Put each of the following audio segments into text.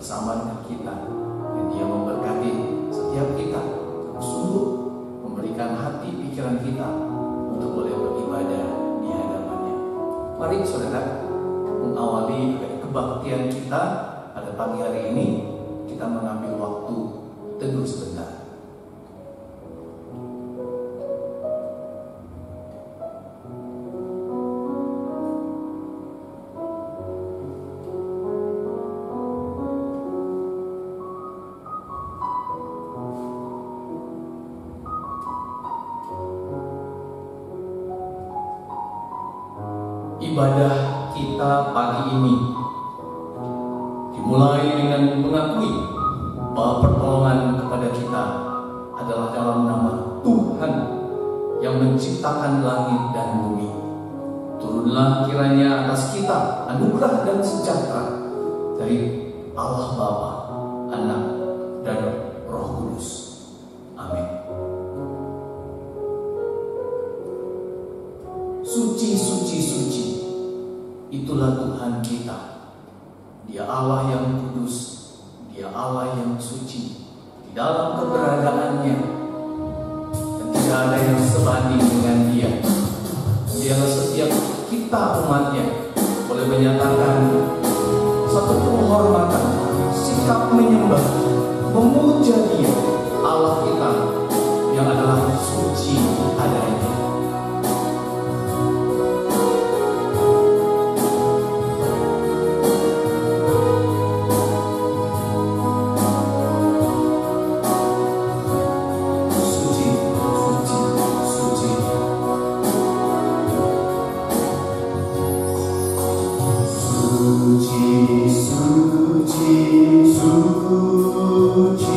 bersama dengan kita, dan Dia memberkati setiap kita, sungguh memberikan hati pikiran kita untuk boleh beribadah di hadapan-Nya. Mari saudara, mengawali kebaktian kita pada pagi hari ini, kita mengambil waktu teduh sebentar. Ibadah kita pagi ini dimulai dengan mengakui bahwa pertolongan kepada kita adalah dalam nama Tuhan yang menciptakan langit dan bumi. Turunlah kiranya atas kita anugerah dan sejahtera dari Allah Bapa, Anak, dan Roh Kudus. Amin. Suci, suci, suci, itulah Tuhan kita. Dia Allah yang kudus, Dia Allah yang suci. Di dalam keberadaannya, dan tidak ada yang sebanding dengan Dia. Dialah setiap kita umatnya boleh menyatakan satu penghormatan, sikap menyembah, memuja Dia, Allah kita yang adalah suci adanya. Suci, suci, suci.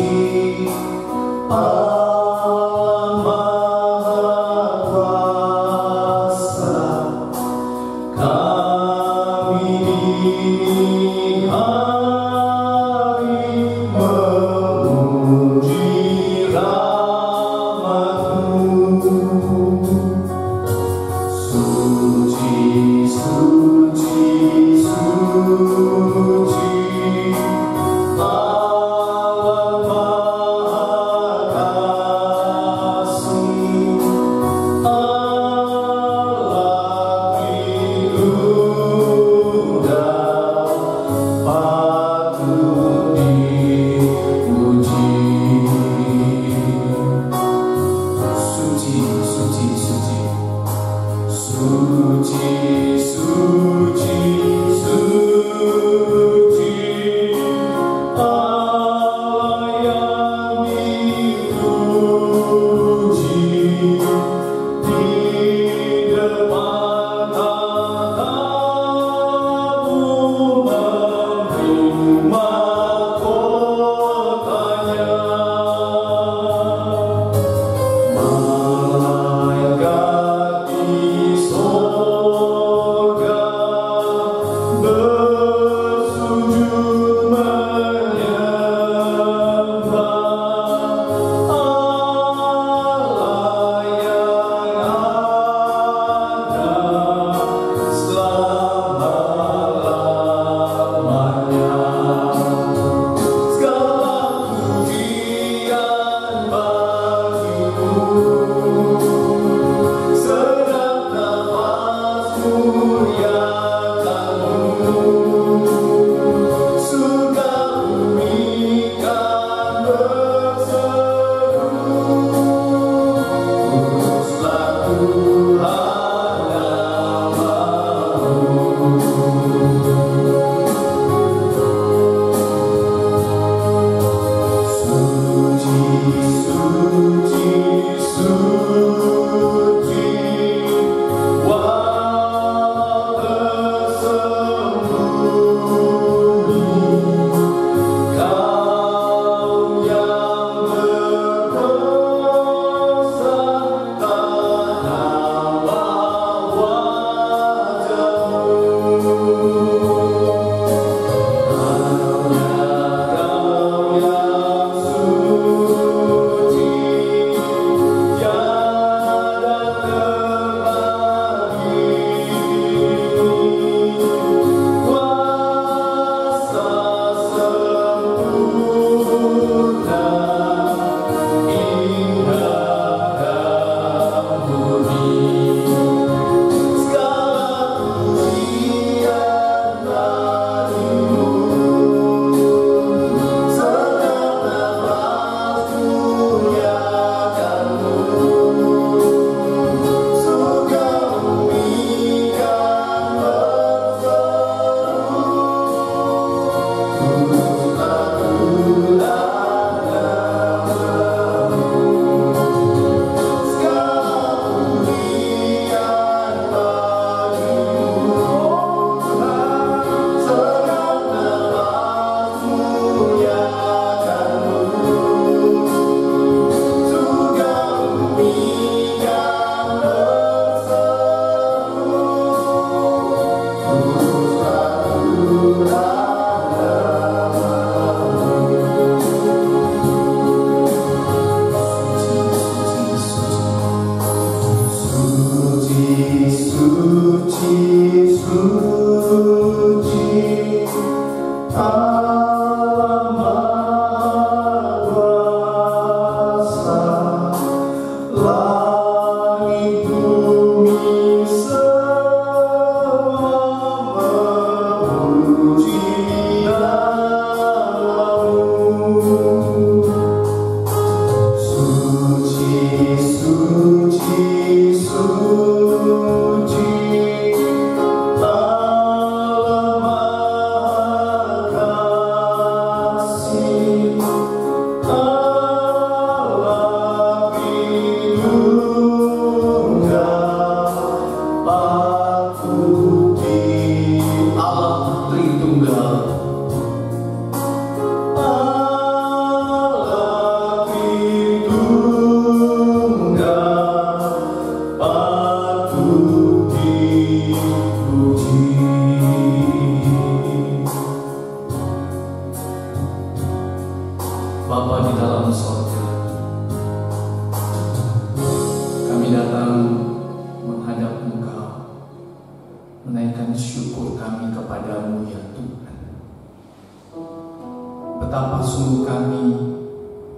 Betapa sungguh kami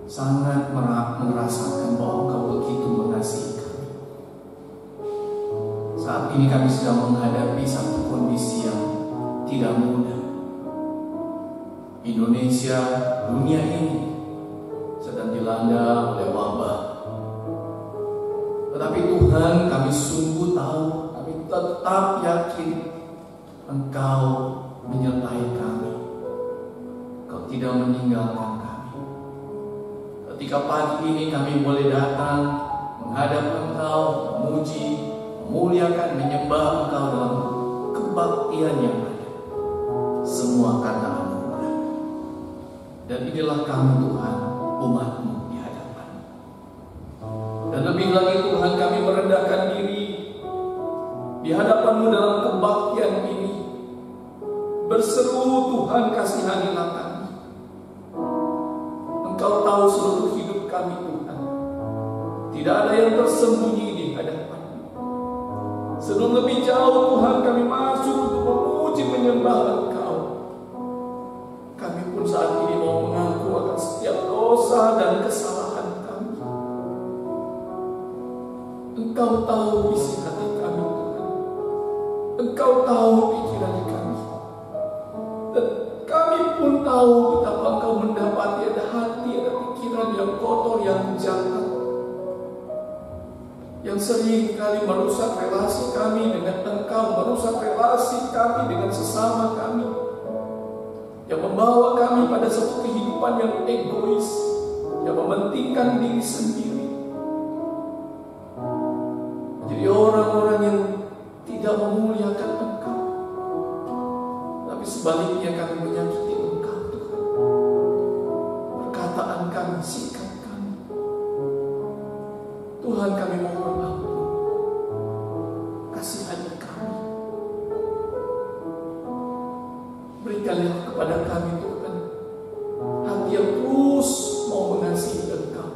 sangat merasakan bahwa Engkau begitu mengasihi kami. Saat ini kami sedang menghadapi satu kondisi yang tidak mudah. Indonesia, dunia ini sedang dilanda oleh wabah. Tetapi Tuhan, kami sungguh tahu, kami tetap yakin Engkau menyertai kami. Engkau tidak meninggalkan kami. Ketika pagi ini kami boleh datang menghadap Engkau, memuji, memuliakan, menyembah Engkau dalam kebaktian yang ada, semua karena anugerah. Dan inilah kami Tuhan, umat-Mu di hadapan. Dan lebih lagi Tuhan, kami merendahkan diri di hadapan-Mu dalam kebaktian ini. Berseru, Tuhan, kasihanilah kami. Engkau tahu seluruh hidup kami, Tuhan. Tidak ada yang tersembunyi di hadapan-Mu. Sebelum lebih jauh, Tuhan, kami masuk untuk memuji menyembah Engkau. Kami pun saat ini mau mengaku akan setiap dosa dan kesalahan kami. Engkau tahu isi hati kami, Tuhan. Engkau tahu pikiran kami. Dan kami pun tahu betapa Engkau mendapati ada hati, ada pikiran yang kotor, yang jahat, yang sering kali merusak relasi kami dengan Engkau, merusak relasi kami dengan sesama kami, yang membawa kami pada satu kehidupan yang egois, yang mementingkan diri sendiri, menjadi orang-orang yang tidak memuliakan Engkau. Tapi sebaliknya kami menyakiti Engkau, Tuhan. Perkataan kami, sikap kami, Tuhan, kami mohon ampun. Kasihani kami. Berikanlah kepada kami, Tuhan, hati yang terus mau mengasihi Engkau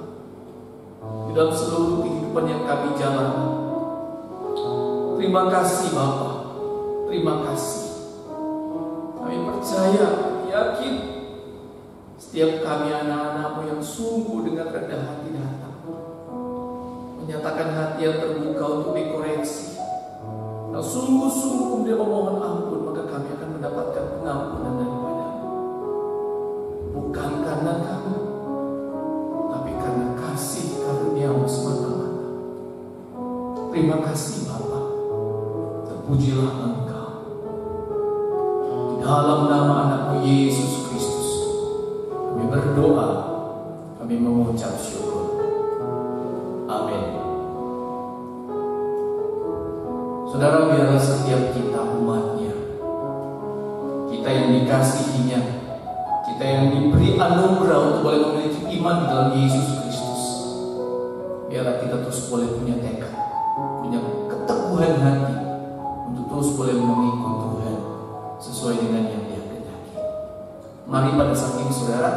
di dalam seluruh kehidupan yang kami jalani. Terima kasih Bapa, terima kasih. Kami percaya, yakin setiap kami anak-anak-Mu yang sungguh dengan rendah hati datang, menyatakan hati yang terbuka untuk dikoreksi, yang sungguh-sungguh kemudian memohon ampun, maka kami akan mendapatkan pengampunan daripada-Mu. Bukan karena kami, tapi karena kasih karunia-Mu semata-mata. Terima kasih Bapa, terpujilah Engkau. Di dalam nama anak-Mu Yesus Kristus kami berdoa, kami mengucap syukur. Amin. Saudara, biarlah setiap kita umat-Nya, kita yang dikasihinya, kita yang diberi anugerah untuk boleh memiliki iman dalam Yesus Kristus, biarlah kita terus boleh punya tekad, punya keteguhan hati untuk terus boleh mengikut Tuhan sesuai dengan yang Dia kehendaki. Mari pada saat ini saudara,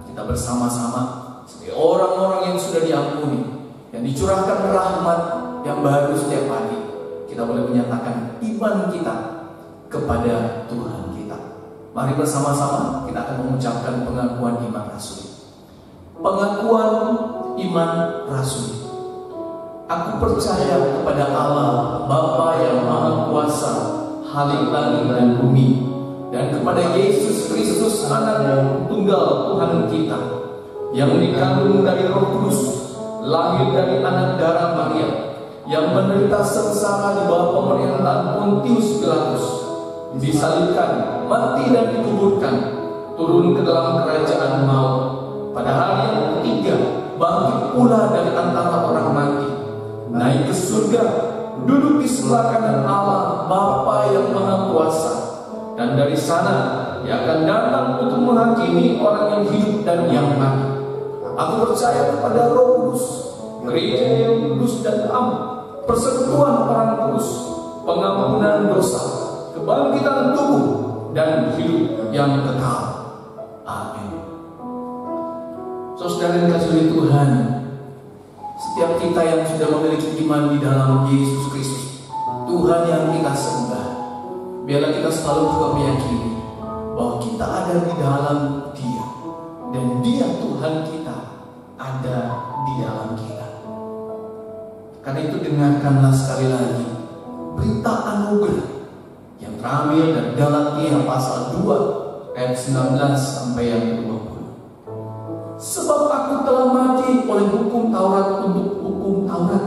kita bersama-sama sebagai orang-orang yang sudah diampuni, yang dicurahkan rahmat yang baru setiap hari, kita boleh menyatakan iman kita kepada Tuhan kita. Mari bersama-sama kita akan mengucapkan pengakuan iman rasuli. Pengakuan iman rasuli. Aku percaya kepada Allah, Bapa yang Maha Kuasa, Khalik langit dan bumi, dan kepada Yesus Kristus, Anak Tunggal Tuhan kita, yang dikandung dari Roh Kudus, lahir dari anak darah Maria, yang menderita sengsara di bawah pemerintahan Pontius Pilatus, disalibkan, mati dan dikuburkan, turun ke dalam kerajaan maut, pada hari yang ketiga bangkit pula dari antara orang mati, naik ke surga, duduk di sebelah kanan Allah Bapa yang Maha Kuasa, dan dari sana Dia akan datang untuk menghakimi orang yang hidup dan yang mati. Aku percaya kepada Roh Kudus, gereja yang kudus dan am, persekutuan orang kudus, pengampunan dosa, kebangkitan tubuh, dan hidup yang kekal. Amin. Saudara yang kasih Tuhan, setiap kita yang sudah memiliki iman di dalam Yesus Kristus, Tuhan yang kita sembah, biarlah kita selalu juga meyakini bahwa kita ada di dalam Dia, dan Dia Tuhan kita ada di dalam kita. Karena itu dengarkanlah sekali lagi berita anugerah yang terambil dari Galatia pasal 2 ayat 19 sampai yang 20. Sebab aku telah mati oleh hukum Taurat untuk hukum Taurat,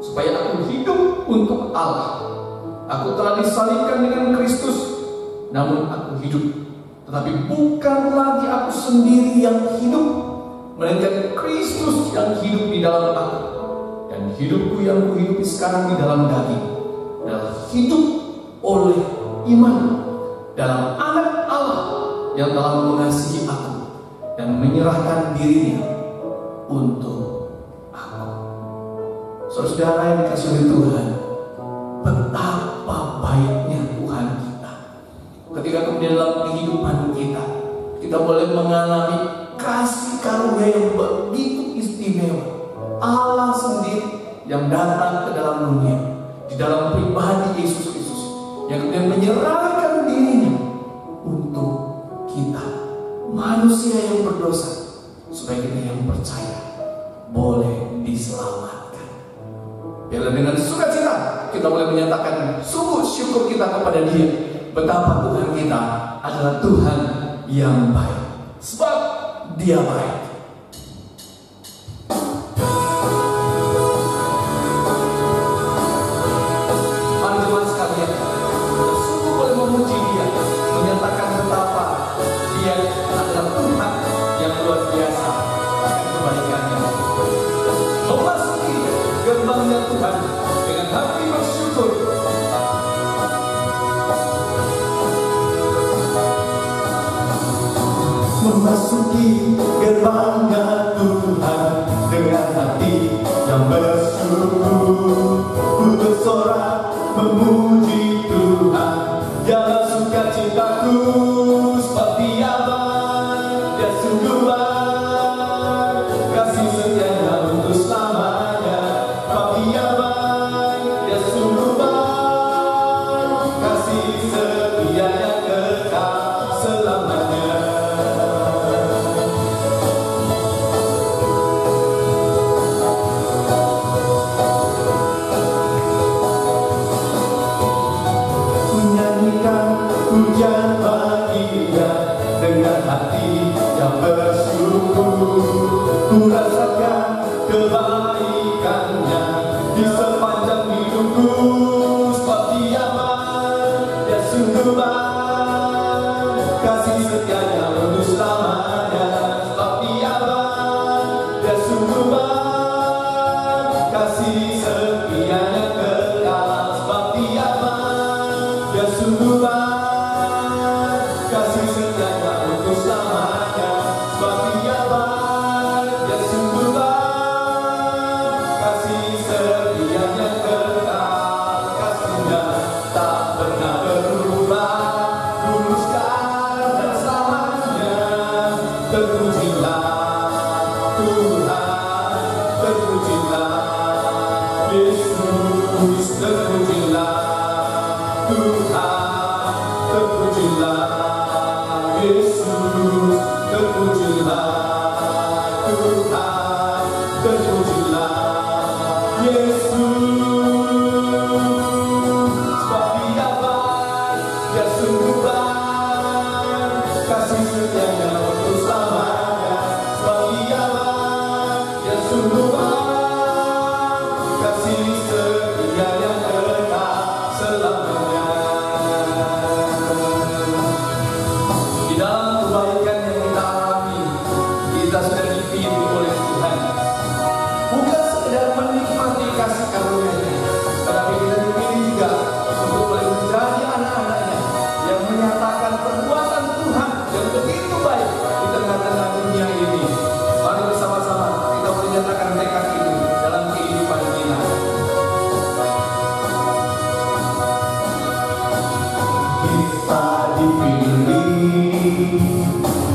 supaya aku hidup untuk Allah. Aku telah disalibkan dengan Kristus, namun aku hidup, tetapi bukan lagi aku sendiri yang hidup, melainkan Kristus yang hidup di dalam aku. Dan hidupku yang kuhidupi sekarang di dalam daging adalah hidup oleh iman dalam Anak Allah yang telah mengasihi aku dan menyerahkan dirinya untuk aku. Saudara yang dikasihi oleh Tuhan, betapa baiknya Tuhan kita ketika kemudian dalam kehidupan kita, kita boleh mengalami kasih karunia yang begitu istimewa. Allah sendiri yang datang ke dalam dunia di dalam pribadi Yesus Kristus, yang kemudian menyerahkan dirinya untuk kita, manusia yang berdosa, supaya kita yang percaya boleh diselamatkan. Biarlah dengan sukacita kita boleh menyatakan sungguh syukur kita kepada Dia, betapa Tuhan kita adalah Tuhan yang baik, sebab Dia baik. Memasuki gerbangnya Tuhan dengan hati yang bersyukur, ku bersorak memuji Tuhan, Dia sukacitaku, sebab Dia baik, Dia sungguh baik, kasih setianya untuk selamanya, sebab Dia baik, Dia sungguh baik, kasih setianya kekal selamanya. Pujian bagi Dia dengan hati yang bersyukur, ku rasakan kebaikannya di sepanjang hidupku, sebab Dia baik, Dia sungguh baik, kasih setianya untuk selamanya, sebab Dia baik, Dia sungguh baik, kasih setianya kekal, sebab Dia baik, Dia sungguh baik, kasih setianya untuk selamanya, sebab Dia baik, Dia sungguh baik, kasih setianya kekal, kasih-Nya tak pernah berubah, dulu sekarang dan selamanya. Terpujilah Tuhan, terpujilah Yesus, terpujilah Tuhan, terpujilah Yesus, terpujilah Tuhan, terpujilah Yesus. Sebab Dia baik, Dia sungguh baik, kasih setianya untuk selamanya. Sebab Dia baik, Dia sungguh baik, kasih setia yang kekal selamanya. Di dalam kebaikan yang kita alami, kita sudah dipilih oleh Tuhan. Bukan sekedar menikmati kasih karunia-Nya, tetapi kita dipilih juga untuk menjadi anak-anak-Nya yang menyatakan perbuatan Tuhan yang begitu baik di tengah-tengah dunia ini. Mari bersama-sama kita menyatakan tekad itu dalam kehidupan kita. Kita dipilih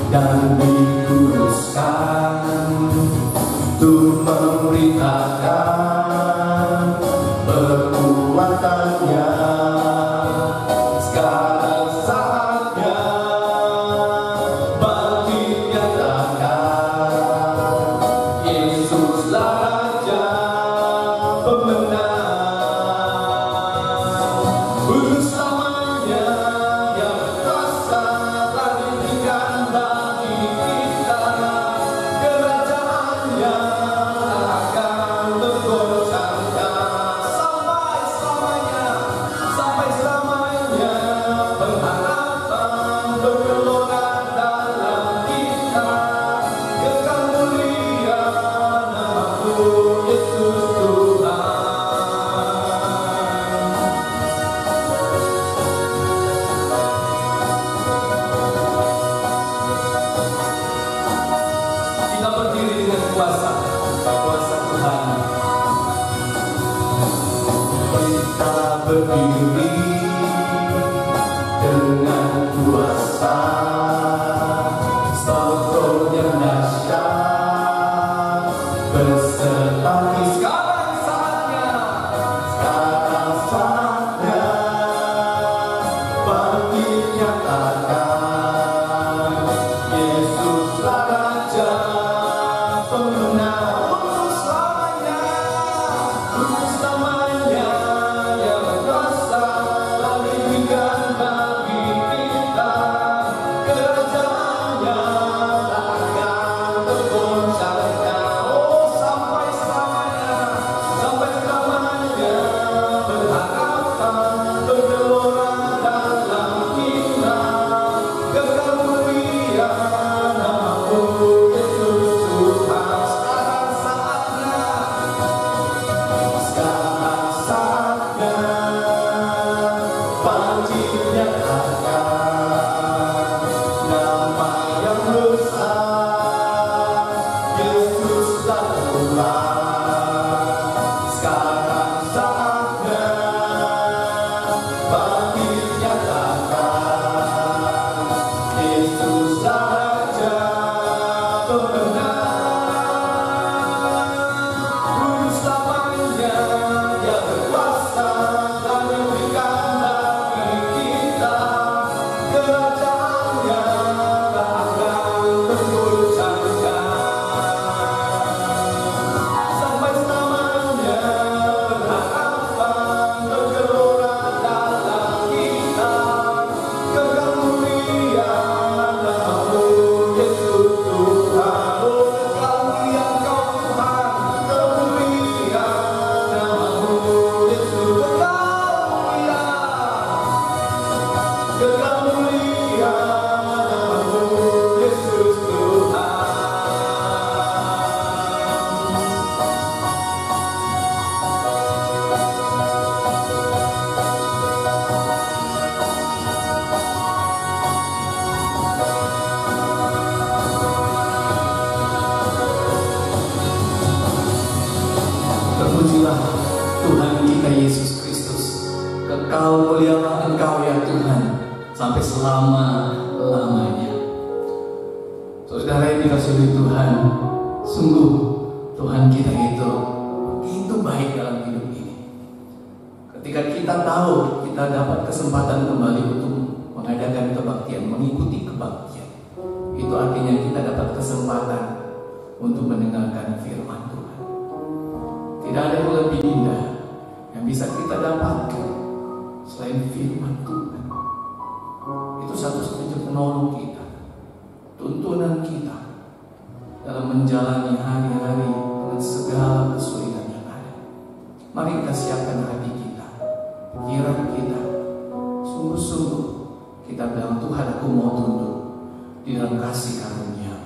dan dikuduskan untuk memberitakan perbuatannya. Sekarang saatnya bagi nyatakan Yesuslah Raja pemenang. Untuk selamanya Dia berkuasa, telah diberikan bagi kita. Kerajaannya akan tergoncangkan sampai selamanya, sampai selamanya. Pengharapan bergelora dalam kita, kekal mulia nama-Mu Yesus Tuhan. Kita berdiri dengan kuasa Tuhan. Kita berdiri dengan kuasa, sebab yang dahsyat berserta kita. Sekarang saatnya bagi nyatakan Yesuslah Raja pemenang. Untuk selamanya, untuk selamanya Dia berkuasa, telah diberikan bagi kita. Kerajaannya akan tergoncangkan, oh sampai selamanya, sampai selamanya. Berharapan bergelora dalam kita, kekal mulia nama-Mu Yesus Tuhan. Sekarang saatnya bagi nyatakan nama yang besar, Yesuslah Tuhan. Sekarang saatnya bagi nyatakan Yesuslah Raja pemenang. Untuk selamanya Dia berkuasa, telah diberikan bagi kita. Kerajaannya akan tergoncangkan sampai selamanya. Berharapan bergelora dalam kita, kekal mulia nama-Mu Yesus Tuhan. Oh kekal mulia Engkau Tuhan, termulia nama-Mu Yesus. Kekal mulia nama-Mu Yesus Tuhan. Terpujilah Tuhan kita Yesus Kristus. Kekal mulialah Engkau ya Tuhan, sampai selama-lamanya. Saudara yang dikasihi Tuhan, sungguh Tuhan kita itu begitu baik dalam hidup ini. Ketika kita tahu kita dapat kesempatan kembali untuk menghadapi mengadakan kebaktian, mengikuti kebaktian. Itu artinya kita dapat kesempatan untuk mendengarkan firman Tuhan. Tidak ada yang lebih indah yang bisa kita dapatkan selain firman Tuhan. Itu satu-satunya penolong kita, tuntunan kita dalam menjalani hari-hari dengan segala kesulitan yang ada. Mari kita siapkan hati kita, pikiran kita, sungguh-sungguh kita bilang, Tuhan, aku mau tunduk di dalam kasih karunia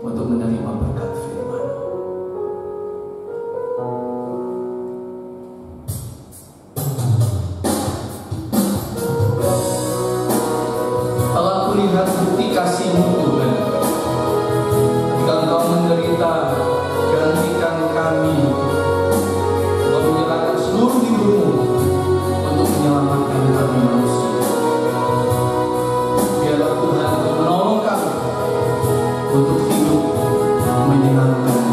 untuk menerima berkat firman. Kalau aku lihat bukti kasih-Mu Tuhan, ketika Engkau menderita, gantikan kami, Engkau menyerahkan seluruh hidup-Mu untuk menyelamatkan kami manusia. Biarlah Tuhan Engkau menolong kami untuk hidup menyenangkan.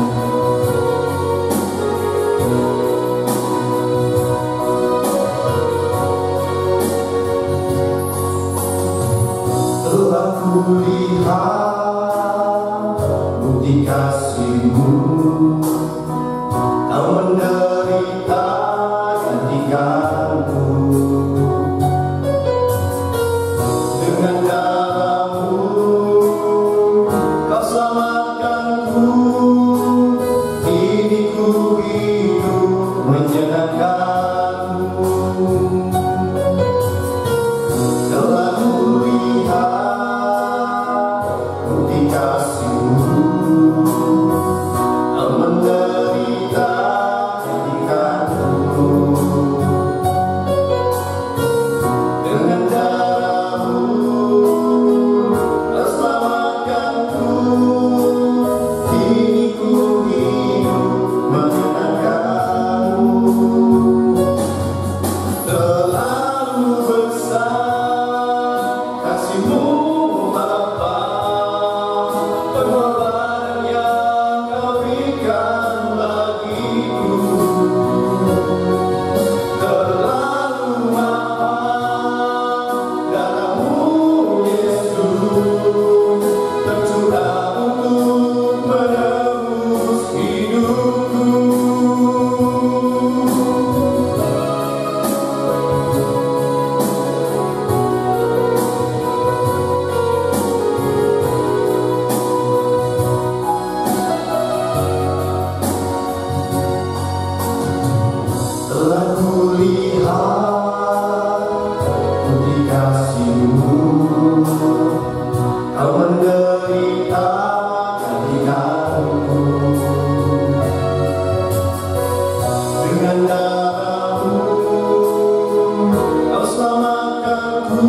Telah kulihat bukti kasih-Mu, Kau menderita gantikanku. Dengan darah-Mu Kau selamatkanku. Kini ku hidup menyenangkan-Mu. Telah kulihat bukti kasih-Mu, Kau menderita gantikanku. Dengan darah-Mu Kau selamatkanku. Kini ku hidup menyenangkan-Mu. Terlalu besar kasih-Mu Bapa, pengorbanan yang Kau berikan bagiku. Terlalu mahal darah-Mu Yesus, tercurah untuk menebus hidupku. Telah kulihat bukti kasih-Mu, Kau menderita gantikanku. Dengan darah-Mu Kau selamatkanku.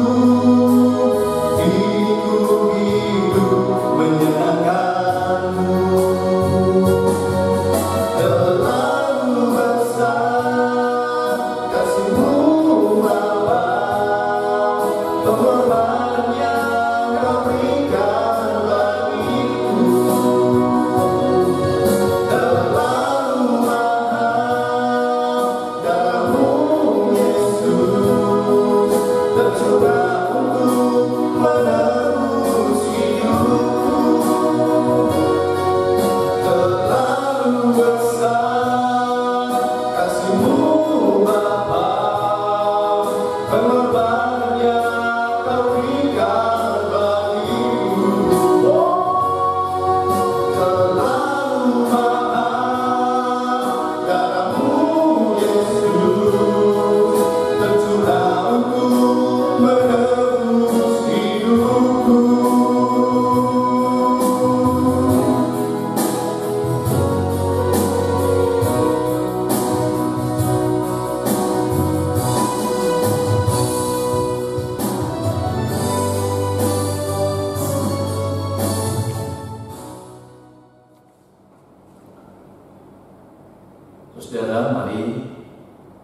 Kini ku hidup menyenangkan-Mu. Terlalu besar kasih-Mu Bapa, pengorbanan yang Kau berikan bagiku. Terlalu mahal darah-Mu Yesus, tercurah untuk menebus hidupku. Terlalu besar kasih-Mu Bapa, pengorbanan yang Kau berikan bagiku. Terlalu mahal darah-Mu Yesus, tercurah untuk menebus hidupku. Saudara, mari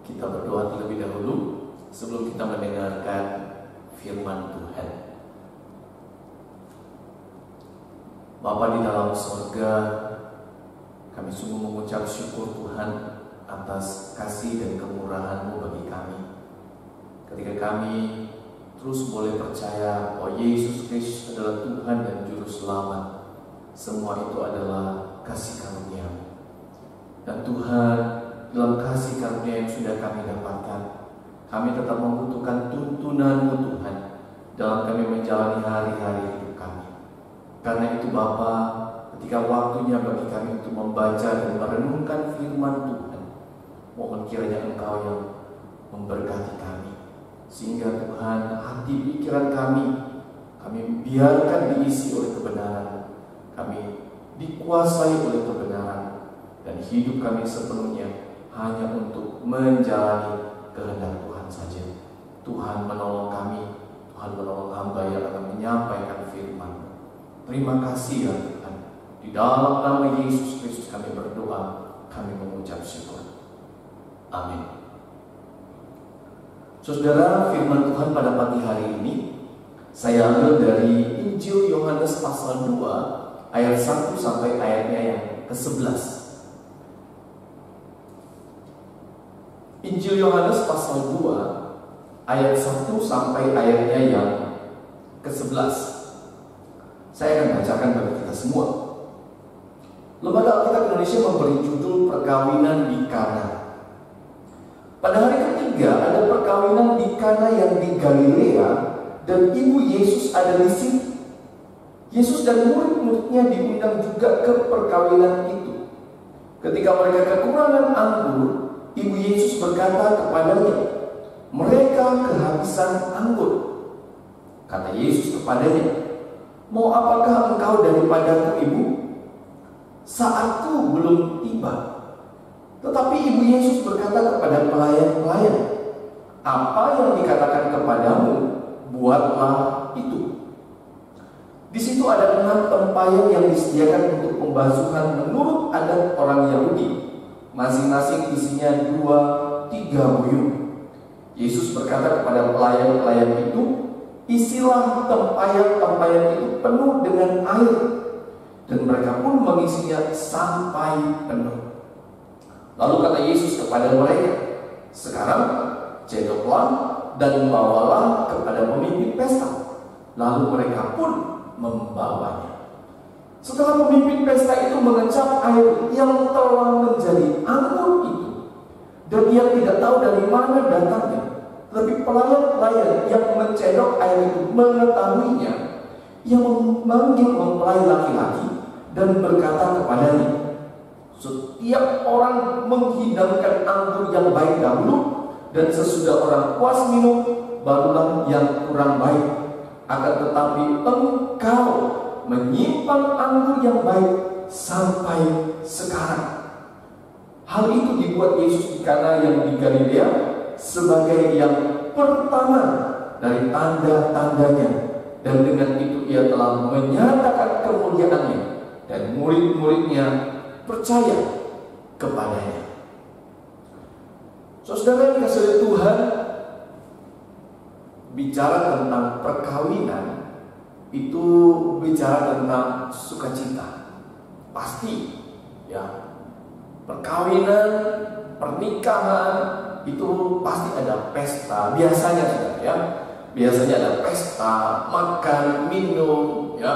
kita berdoa terlebih dahulu sebelum kita mendengarkan firman Tuhan. Bapa di dalam surga, kami sungguh mengucap syukur Tuhan atas kasih dan kemurahan-Mu bagi kami. Ketika kami terus boleh percaya bahwa Yesus Kristus adalah Tuhan dan Juru Selamat. Semua itu adalah kasih karunia. Dan Tuhan, dalam kasih karunia yang sudah kami dapatkan, kami tetap membutuhkan tuntunan-Mu Tuhan dalam kami menjalani hari-hari hidup kami. Karena itu Bapa, ketika waktunya bagi kami untuk membaca dan merenungkan firman Tuhan, mohon kiranya Engkau yang memberkati kami, sehingga Tuhan, hati pikiran kami biarkan diisi oleh kebenaran, kami dikuasai oleh kebenaran, dan hidup kami sepenuhnya hanya untuk menjalani kehendak Tuhan saja. Tuhan menolong kami, Tuhan menolong hamba yang akan menyampaikan firman. Terima kasih ya Tuhan. Di dalam nama Yesus Kristus kami berdoa, kami mengucap syukur. Amin. Saudara, firman Tuhan pada pagi hari ini saya ambil dari Injil Yohanes pasal 2 ayat 1 sampai ayatnya yang ke-11. Injil Yohanes pasal 2 ayat 1 sampai ayatnya yang ke-11. Saya akan bacakan bagi kita semua. Lembaga Alkitab Indonesia memberi judul Perkawinan di Kana. Pada hari ketiga ada perkawinan di Kana yang di Galilea, dan ibu Yesus ada di situ. Yesus dan murid-muridnya diundang juga ke perkawinan itu. Ketika mereka kekurangan anggur, ibu Yesus berkata kepadanya, "Mereka kehabisan anggur." Kata Yesus kepadanya, "Mau apakah engkau daripadaku, ibu? Saatku belum tiba." Tetapi ibu Yesus berkata kepada pelayan-pelayan, "Apa yang dikatakan kepadamu, buatlah itu." Di situ ada 6 tempayan yang disediakan untuk pembasuhan menurut adat orang Yahudi. Masing-masing isinya 2-3 buyung. Yesus berkata kepada pelayan-pelayan itu, "Isilah tempayan-tempayan itu penuh dengan air." Dan mereka pun mengisinya sampai penuh. Lalu kata Yesus kepada mereka, "Sekarang cedoklah dan bawalah kepada pemimpin pesta." Lalu mereka pun membawanya. Setelah pemimpin pesta itu mengecap air yang telah menjadi anggur itu, dan ia tidak tahu dari mana datangnya, tetapi pelayan-pelayan yang mencedok air itu mengetahuinya, ia memanggil mempelai laki-laki dan berkata kepadanya, "Setiap orang menghidangkan anggur yang baik dahulu, dan sesudah orang puas minum, barulah yang kurang baik. Akan tetapi engkau menyimpan anggur yang baik sampai sekarang." Hal itu dibuat Yesus di Kana yang di Galilea sebagai yang pertama dari tanda-tandanya, dan dengan itu ia telah menyatakan kemuliaannya, dan murid-muridnya percaya kepadanya. Saudara yang dikasihi Tuhan, bicara tentang perkawinan itu bicara tentang sukacita. Pasti ya, perkawinan, pernikahan itu pasti ada pesta. Biasanya saudara ya, biasanya ada pesta, makan, minum ya,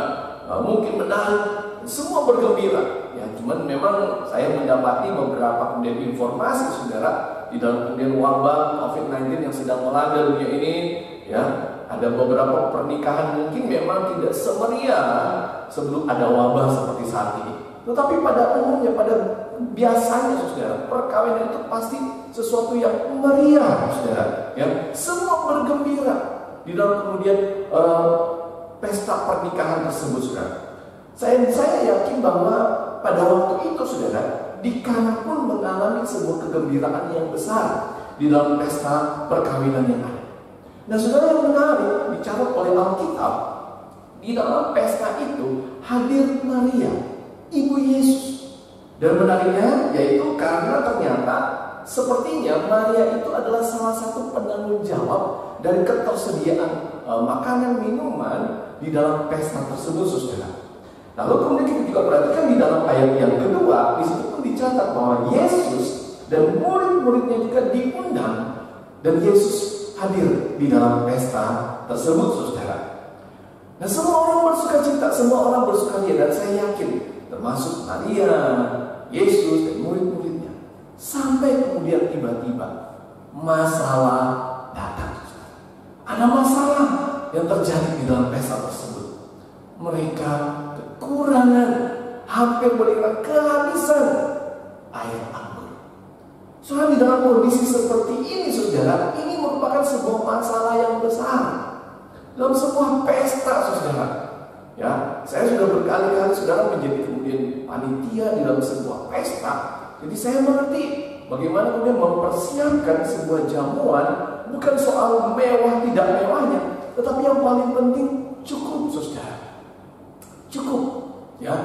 mungkin menari, semua bergembira. Ya, cuman memang saya mendapati beberapa kemudian informasi saudara di dalam kemudian wabah COVID-19 yang sedang melanda dunia ini, ya, ada beberapa pernikahan mungkin memang tidak semeriah sebelum ada wabah seperti saat ini. Tetapi pada umumnya, pada biasanya saudara, perkawinan itu pasti sesuatu yang meriah saudara, ya, semua bergembira di dalam kemudian pesta pernikahan tersebut saudara. Saya yakin bahwa pada waktu itu saudara, di Kana pun mengalami sebuah kegembiraan yang besar di dalam pesta perkawinan yang ada. Nah saudara, yang menarik dicatat oleh Alkitab, di dalam pesta itu hadir Maria, ibu Yesus. Dan menariknya yaitu karena ternyata sepertinya Maria itu adalah salah satu penanggung jawab dari ketersediaan makanan minuman di dalam pesta tersebut saudara. Lalu kemudian kita juga perhatikan di dalam ayat yang kedua, di situ pun dicatat bahwa Yesus dan murid-muridnya juga diundang, dan Yesus hadir di dalam pesta tersebut, saudara. Nah, semua orang bersuka cita, semua orang bersukaria, dan saya yakin termasuk Maria, Yesus dan murid-muridnya. Sampai kemudian tiba-tiba masalah datang. Ada masalah yang terjadi di dalam pesta tersebut. Mereka kekurangan, hampir boleh kehabisan air anggur. Soalnya di dalam kondisi seperti ini, saudara, ini merupakan sebuah masalah yang besar dalam sebuah pesta, saudara. Ya, saya sudah berkali-kali saudara menjadi kemudian panitia di dalam sebuah pesta. Jadi saya mengerti bagaimana kemudian mempersiapkan sebuah jamuan, bukan soal mewah tidak mewahnya, tetapi yang paling penting cukup, saudara. Cukup, ya.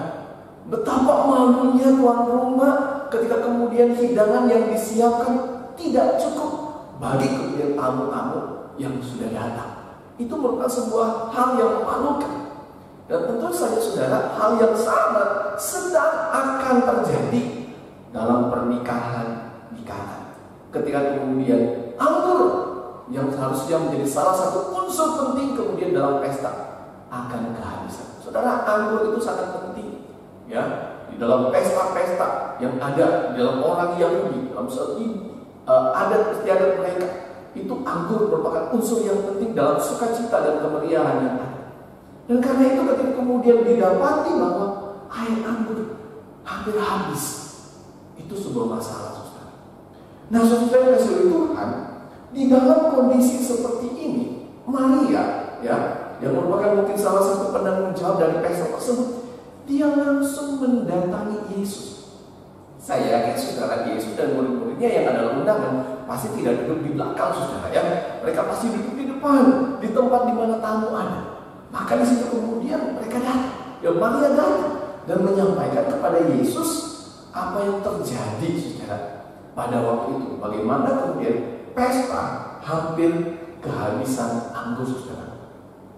Betapa malunya tuan rumah ketika kemudian hidangan yang disiapkan tidak cukup bagi kemudian tamu-tamu yang sudah datang. Itu merupakan sebuah hal yang memalukan. Dan tentu saja saudara, hal yang sama sedang akan terjadi dalam pernikahan. Ketika kemudian anggur yang seharusnya menjadi salah satu unsur penting kemudian dalam pesta akan kehabisan. Saudara, anggur itu sangat penting, ya, di dalam pesta-pesta yang ada di dalam orang Yahudi, dalam adat istiadat mereka. Itu anggur merupakan unsur yang penting dalam sukacita dan kemeriahan yang ada. Dan karena itu ketika kemudian didapati bahwa air anggur hampir habis, itu sebuah masalah, saudara. Nah, saudara kasih oleh Tuhan, di dalam kondisi seperti ini, Maria, ya, yang merupakan mungkin salah satu penanggung jawab dari pesta tersebut, dia langsung mendatangi Yesus. Saya yakin saudara, Yesus dan murid-muridnya yang ada dalam undangan pasti tidak duduk di belakang, saudara, ya. Mereka pasti duduk di depan, di tempat di mana tamu ada. Maka di situ kemudian mereka datang, ya, Maria datang dan menyampaikan kepada Yesus apa yang terjadi, saudara, pada waktu itu. Bagaimana kemudian pesta hampir kehabisan anggur, saudara.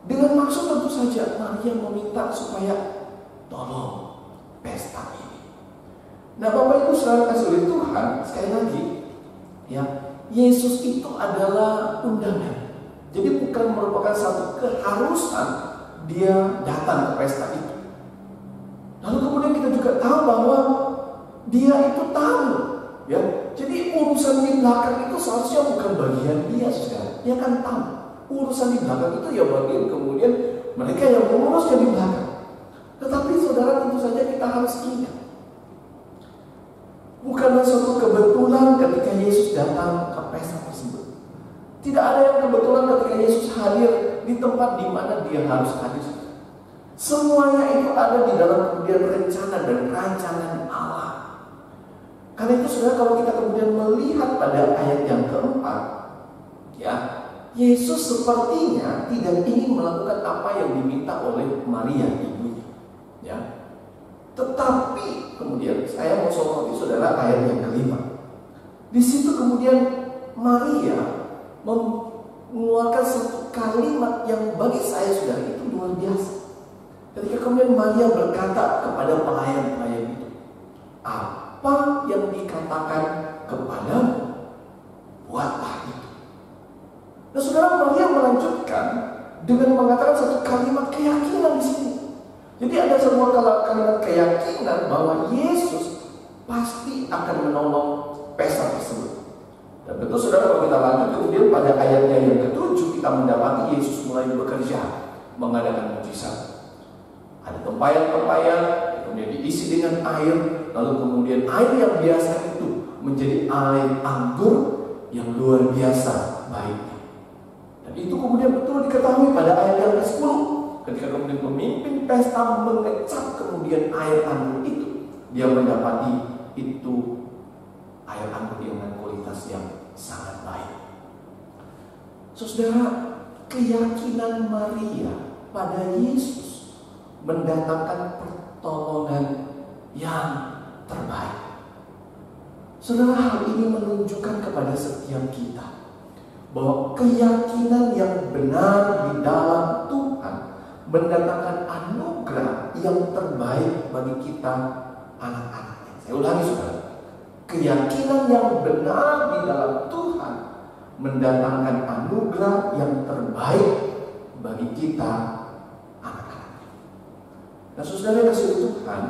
Dengan maksud tentu saja Maria meminta supaya tolong pesta ini. Nah, Bapak Ibu saudara kasih oleh Tuhan, sekali lagi, ya, Yesus itu adalah undangan. Jadi bukan merupakan satu keharusan dia datang ke pesta itu. Lalu kemudian kita juga tahu bahwa dia itu tamu, ya. Jadi urusan di belakang itu seharusnya bukan bagian dia, saudara. Dia kan tamu. Urusan di belakang itu ya bagian kemudian mereka yang mengurusnya di belakang. Tetapi saudara, tentu saja kita harus ingat, bukanlah suatu kebetulan ketika Yesus datang ke pesta tersebut. Tidak ada yang kebetulan ketika Yesus hadir di tempat di mana dia harus hadir. Semuanya itu ada di dalam kemudian rencana dan rancangan Allah. Karena itu saudara, kalau kita kemudian melihat pada ayat yang keempat, ya, Yesus sepertinya tidak ingin melakukan apa yang diminta oleh Maria ibunya, ya. Tetapi kemudian saya mau soroti saudara ayat yang kelima. Di situ kemudian Maria mengeluarkan satu kalimat yang bagi saya saudara itu luar biasa. Ketika kemudian Maria berkata kepada pelayan-pelayan itu, apa yang dikatakan kepadamu, buatlah itu. Nah, saudara, Maria melanjutkan dengan mengatakan satu kalimat keyakinan di sini. Jadi ada sebuah kalimat keyakinan bahwa Yesus pasti akan menolong pesta tersebut. Dan tentu saudara, kalau kita lanjut kemudian pada ayatnya yang ke-7, kita mendapati Yesus mulai bekerja mengadakan mujizat. Ada tempayan-tempayan, kemudian diisi dengan air, lalu kemudian air yang biasa itu menjadi air anggur yang luar biasa baiknya. Dan itu kemudian betul diketahui pada ayat yang ke-10, ketika kemudian pemimpin pesta mengecap kemudian air anggur itu, dia mendapati itu air anggur dengan kualitas yang sangat baik. Saudara, keyakinan Maria pada Yesus mendatangkan pertolongan yang terbaik. Saudara, hal ini menunjukkan kepada setiap kita bahwa keyakinan yang benar di dalam Tuhan mendatangkan anugerah yang terbaik bagi kita, anak-anaknya. Saya ulangi saudara, keyakinan yang benar di dalam Tuhan mendatangkan anugerah yang terbaik bagi kita anak-anak. Nah saudara kasih Tuhan,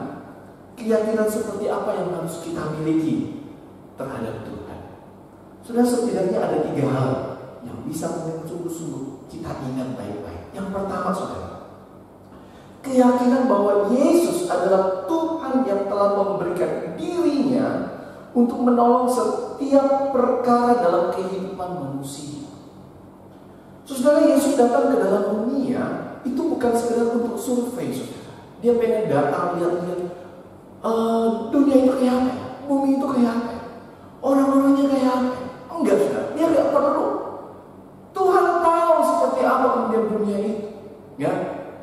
keyakinan seperti apa yang harus kita miliki terhadap Tuhan? Sudah setidaknya ada 3 hal yang bisa sungguh-sungguh kita ingat baik-baik. Yang pertama saudara, keyakinan bahwa Yesus adalah Tuhan yang telah memberikan dirinya untuk menolong setiap perkara dalam kehidupan manusia. Saudara, Yesus datang ke dalam dunia itu bukan sekedar untuk survei, saudara. Dia pengen datang lihat-lihat dunia itu kayak apa, bumi itu kayak apa, orang-orangnya kayak apa. Enggak, saudara. Dia nggak perlu. Tuhan tahu seperti apa kemudian dunia itu. Ya,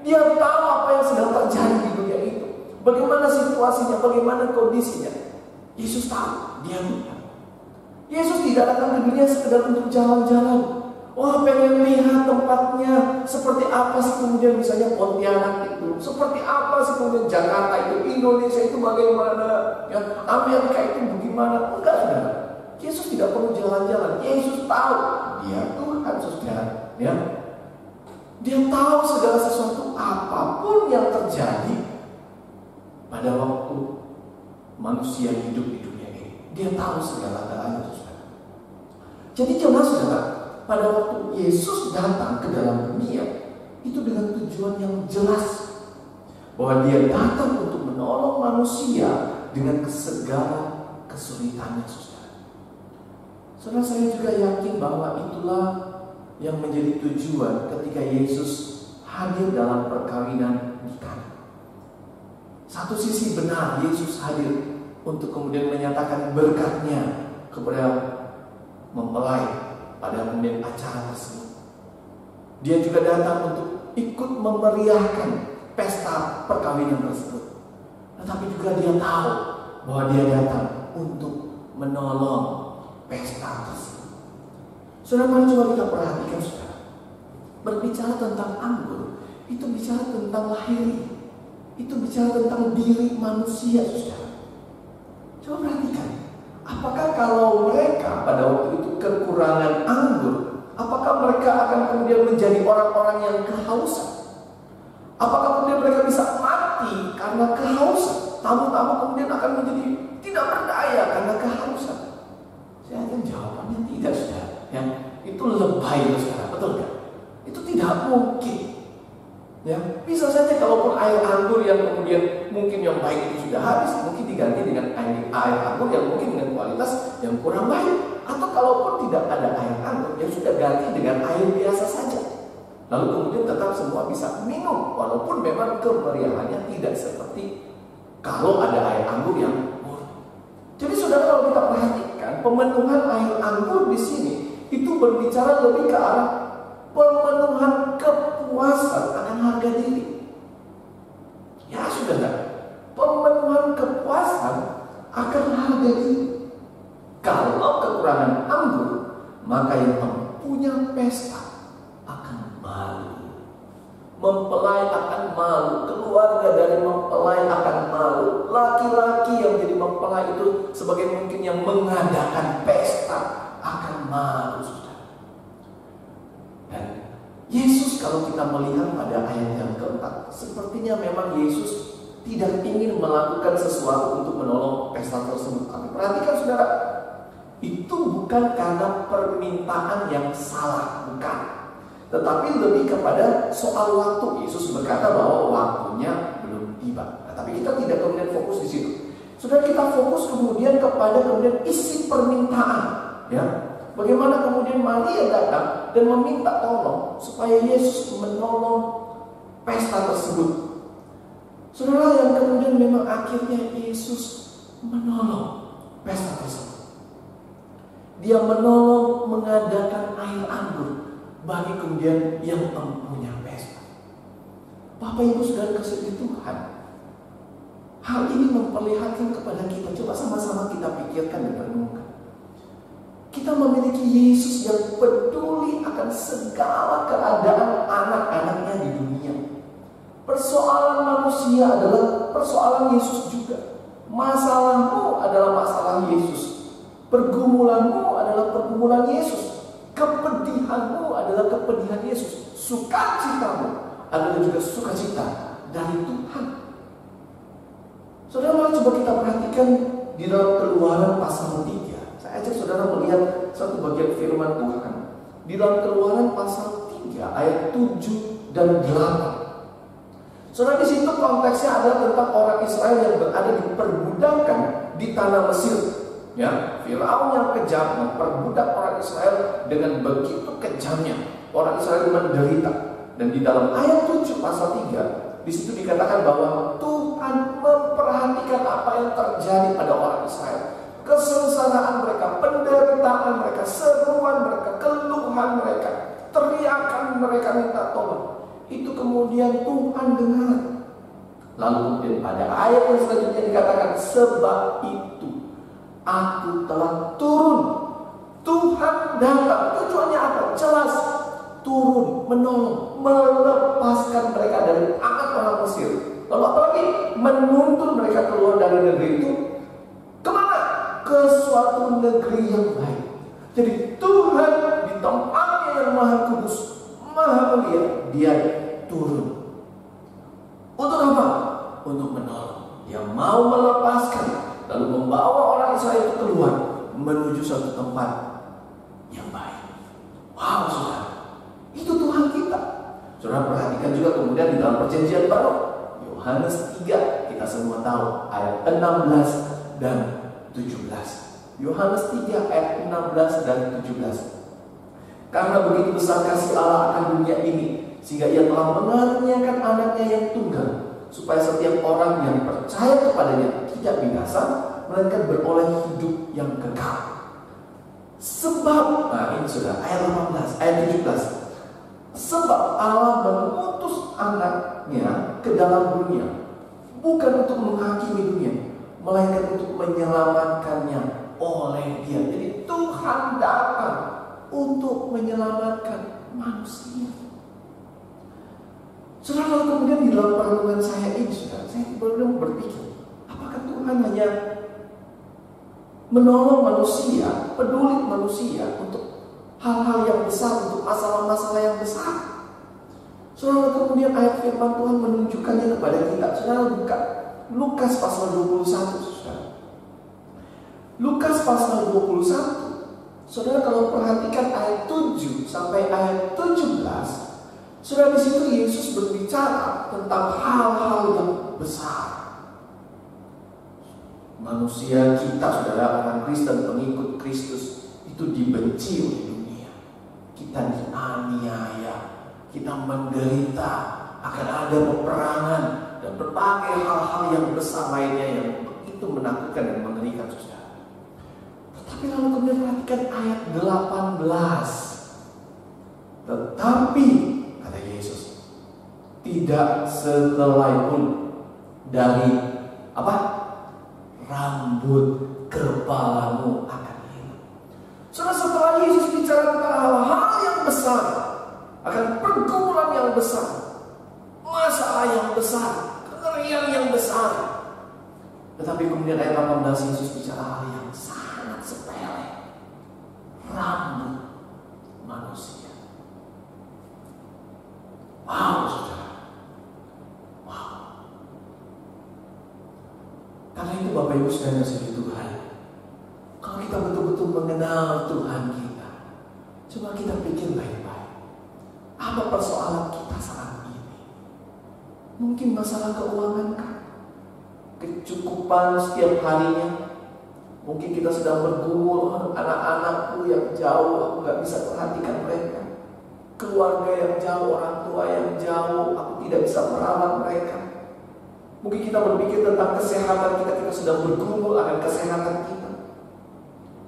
Dia tahu apa yang sedang terjadi di dunia itu. Bagaimana situasinya, bagaimana kondisinya. Yesus tahu, Dia Tuhan. Yesus tidak datang ke dunia sekedar untuk jalan-jalan. Wah, pengen lihat tempatnya seperti apa sih kemudian misalnya Pontianak itu, seperti apa sih kemudian Jakarta itu, Indonesia itu bagaimana, ya, Amerika itu bagaimana. Enggak, saudara. Yesus tidak perlu jalan-jalan. Yesus tahu Dia Tuhan, saudara. Ya, Dia tahu segala sesuatu apapun yang terjadi pada waktu manusia hidup di dunia ini. Dia tahu segala-galanya, saudara. Jadi jelas, saudara, pada waktu Yesus datang ke dalam dunia itu dengan tujuan yang jelas, bahwa Dia datang untuk menolong manusia dengan segala kesulitannya, saudara. Saudara, saya juga yakin bahwa itulah yang menjadi tujuan ketika Yesus hadir dalam perkawinan di Kana. Satu sisi benar, Yesus hadir untuk kemudian menyatakan berkat-Nya kepada mempelai pada kemudian acara tersebut. Dia juga datang untuk ikut memeriahkan pesta perkawinan tersebut. Tetapi juga Dia tahu bahwa Dia datang untuk menolong pesta tersebut. Saudara, mari coba kita perhatikan, saudara. Berbicara tentang anggur, itu bicara tentang lahiriah. Itu bicara tentang diri manusia, saudara. Coba perhatikan, apakah kalau mereka pada waktu itu kekurangan anggur, apakah mereka akan kemudian menjadi orang-orang yang kehausan? Apakah kemudian mereka bisa mati karena kehausan? Tamu-tamu kemudian akan menjadi tidak berdaya karena kehausan? Saya yakin jawabannya tidak, saudara. Ya, itu lebay, saudara, betul kan? Itu tidak mungkin. Ya, bisa saja kalaupun air anggur yang kemudian mungkin yang baik itu sudah habis, mungkin diganti dengan air anggur yang mungkin dengan kualitas yang kurang baik. Atau kalaupun tidak ada air anggur, ya sudah ganti dengan air biasa saja. Lalu kemudian tetap semua bisa minum, walaupun memang kemeriahannya tidak seperti kalau ada air anggur yang murni. Jadi saudara, kalau kita perhatikan pemenuhan air anggur di sini itu berbicara lebih ke arah pemenuhan kepuasan akan harga diri. Ya saudara, pemenuhan kepuasan akan harga diri. Kalau kekurangan anggur, maka yang mempunyai pesta akan malu. Mempelai akan malu, keluarga dari mempelai akan malu. Laki-laki yang jadi mempelai itu sebagai mungkin yang mengadakan pesta akan malu, saudara. Dan Yesus, kalau kita melihat pada ayat yang keempat, sepertinya memang Yesus tidak ingin melakukan sesuatu untuk menolong pesta tersebut. Tapi perhatikan, saudara, itu bukan karena permintaan yang salah, bukan. Tetapi lebih kepada soal waktu. Yesus berkata bahwa waktunya belum tiba. Nah, tapi kita tidak kemudian fokus di situ. Sudah, kita fokus kemudian kepada kemudian isi permintaan. Ya, bagaimana kemudian Maria datang dan meminta tolong supaya Yesus menolong pesta tersebut. Saudara, yang kemudian memang akhirnya Yesus menolong pesta tersebut. Dia menolong mengadakan air anggur bagi kemudian yang mempunyai pesta. Bapak Ibu Saudara kasih Tuhan, hal ini memperlihatkan kepada kita. Coba sama-sama kita pikirkan dan renungkan. Kita memiliki Yesus yang peduli akan segala keadaan anak-anaknya di dunia. Persoalan manusia adalah persoalan Yesus juga. Masalahmu adalah masalah Yesus. Pergumulanmu adalah pergumulan Yesus. Kepedihanmu adalah kepedihan Yesus. Sukacitamu adalah juga sukacita dari Tuhan. Saudara, mari coba kita perhatikan di dalam Keluaran pasal 3. Saya ajak saudara melihat satu bagian firman Tuhan di dalam Keluaran pasal 3 ayat 7 dan 8. Saudara, di situ konteksnya adalah tentang orang Israel yang berada diperbudakan di tanah Mesir. Ya, Firaun yang kejam memperbudak orang Israel dengan begitu kejamnya. Orang Israel menderita. Dan di dalam ayat 7 pasal 3, di situ dikatakan bahwa Tuhan memperhatikan apa yang terjadi pada orang Israel. Kesengsaraan mereka, penderitaan mereka, seruan mereka, keluhan mereka, teriakan mereka minta tolong. Itu kemudian Tuhan dengar. Lalu kemudian pada ayat yang selanjutnya dikatakan, sebab itu aku telah turun. Tuhan datang. Tujuannya apa? Jelas. Turun, menolong, melepaskan mereka dari tangan orang Mesir. Lalu apalagi? Menuntun mereka keluar dari negeri itu. Kemana? Ke suatu negeri yang baik. Jadi Tuhan di tempatnya yang maha kudus, maha mulia, Dia turun. Untuk apa? Untuk menolong. Dia mau melepaskan, lalu membawa orang Israel itu keluar menuju suatu tempat yang baik. Wow, saudara, itu Tuhan kita. Saudara perhatikan juga kemudian di dalam Perjanjian Baru, Yohanes 3, kita semua tahu ayat 16 dan 17. Yohanes 3 ayat 16 dan 17. Karena begitu besar kasih Allah akan dunia ini, sehingga Ia telah mengaruniakan anaknya yang tunggal, supaya setiap orang yang percaya kepadanya tidak binasa, melainkan beroleh hidup yang kekal. Sebab, nah ini sudah ayat 18, ayat 17. Sebab Allah mengutus anaknya ke dalam dunia, bukan untuk menghakimi dunia, melainkan untuk menyelamatkannya oleh Dia. Jadi Tuhan datang untuk menyelamatkan manusia. Saudara, kalau kemudian di dalam perenungan saya ini, saudara, saya belum berpikir, apakah Tuhan hanya menolong manusia, peduli manusia untuk hal-hal yang besar, untuk masalah-masalah yang besar? Saudara, kemudian ayat firman Tuhan menunjukkannya kepada kita. Saudara, buka Lukas pasal 21, saudara. Lukas pasal 21. Saudara, kalau perhatikan ayat 7 sampai ayat 17, saudara, di situ Yesus berbicara tentang hal-hal yang besar. Manusia kita, saudara, orang Kristen, pengikut Kristus, itu dibenci oleh dunia. Kita dianiaya, kita menderita, akan ada peperangan dan berbagai hal-hal yang besar lainnya yang begitu menakutkan dan mengerikan, saudara. Tapi lalu kemudian perhatikan ayat 18. Tetapi, kata Yesus, tidak sehelai pun dari apa? Rambut kepalamu akan hilang. Setelah Yesus bicara tentang hal-hal yang besar, akan pergumulan yang besar, masalah yang besar, kengerian yang besar, tetapi kemudian ayat 18 Yesus bicara hal yang sangat sepele, rambut manusia. Wow, saudara. Wow. Karena itu Bapak Ibu saudara kasih Tuhan, kalau kita betul-betul mengenal Tuhan kita, coba kita pikir baik-baik. Apa persoalan kita saat ini? Mungkin masalah keuangan kah? Kecukupan setiap harinya? Mungkin kita sedang bergumul, anak-anakku yang jauh, aku gak bisa perhatikan mereka. Keluarga yang jauh, orang tua yang jauh, aku tidak bisa merawat mereka. Mungkin kita berpikir tentang kesehatan kita, kita sedang bergumul akan kesehatan kita.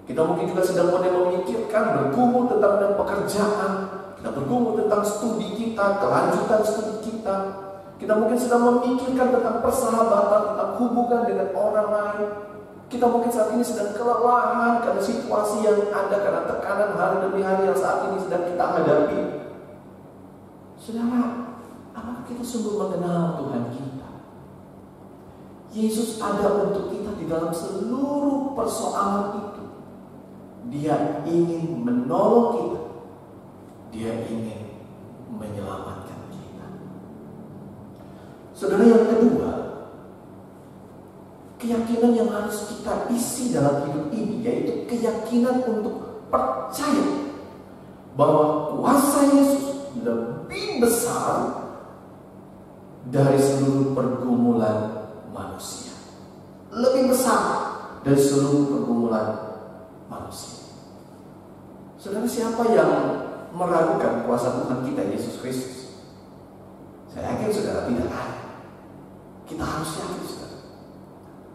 Kita mungkin juga sedang mulai memikirkan, bergumul tentang pekerjaan. Kita bergumul tentang studi kita, kelanjutan studi kita. Kita mungkin sedang memikirkan tentang persahabatan, tentang hubungan dengan orang lain. Kita mungkin saat ini sedang kelelahan karena situasi yang ada, karena tekanan hari demi hari yang saat ini sedang kita hadapi. Saudara, apakah kita sungguh mengenal Tuhan kita? Yesus ada untuk kita di dalam seluruh persoalan itu. Dia ingin menolong kita. Dia ingin menyelamatkan kita. Saudara, yang kedua, keyakinan yang harus kita isi dalam hidup ini, yaitu keyakinan untuk percaya bahwa kuasa Yesus lebih besar dari seluruh pergumulan manusia. Lebih besar dari seluruh pergumulan manusia. Saudara, siapa yang meragukan kuasa Tuhan kita Yesus Kristus? Saya yakin saudara tidak ada. Kita harus yakin, saudara.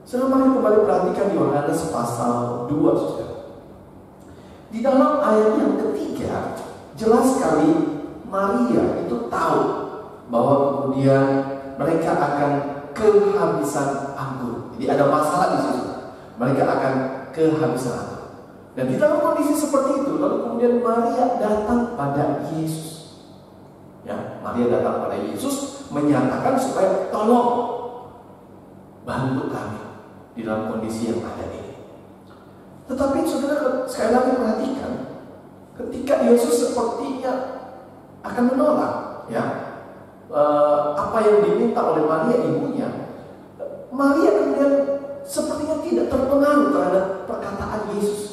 Saudara, mari kembali perhatikan Yohanes pasal 2, saudara. Di dalam ayat yang ketiga, jelas sekali Maria itu tahu bahwa kemudian mereka akan kehabisan anggur. Jadi ada masalah di situ. Mereka akan kehabisan anggur. Dan di dalam kondisi seperti itu, lalu kemudian Maria datang pada Yesus. Ya, Maria datang pada Yesus menyatakan supaya tolong bantu kami di dalam kondisi yang ada ini. Tetapi saudara, sekali lagi perhatikan, ketika Yesus sepertinya akan menolak, ya, apa yang diminta oleh Maria ibunya, Maria kemudian sepertinya tidak terpengaruh terhadap perkataan Yesus.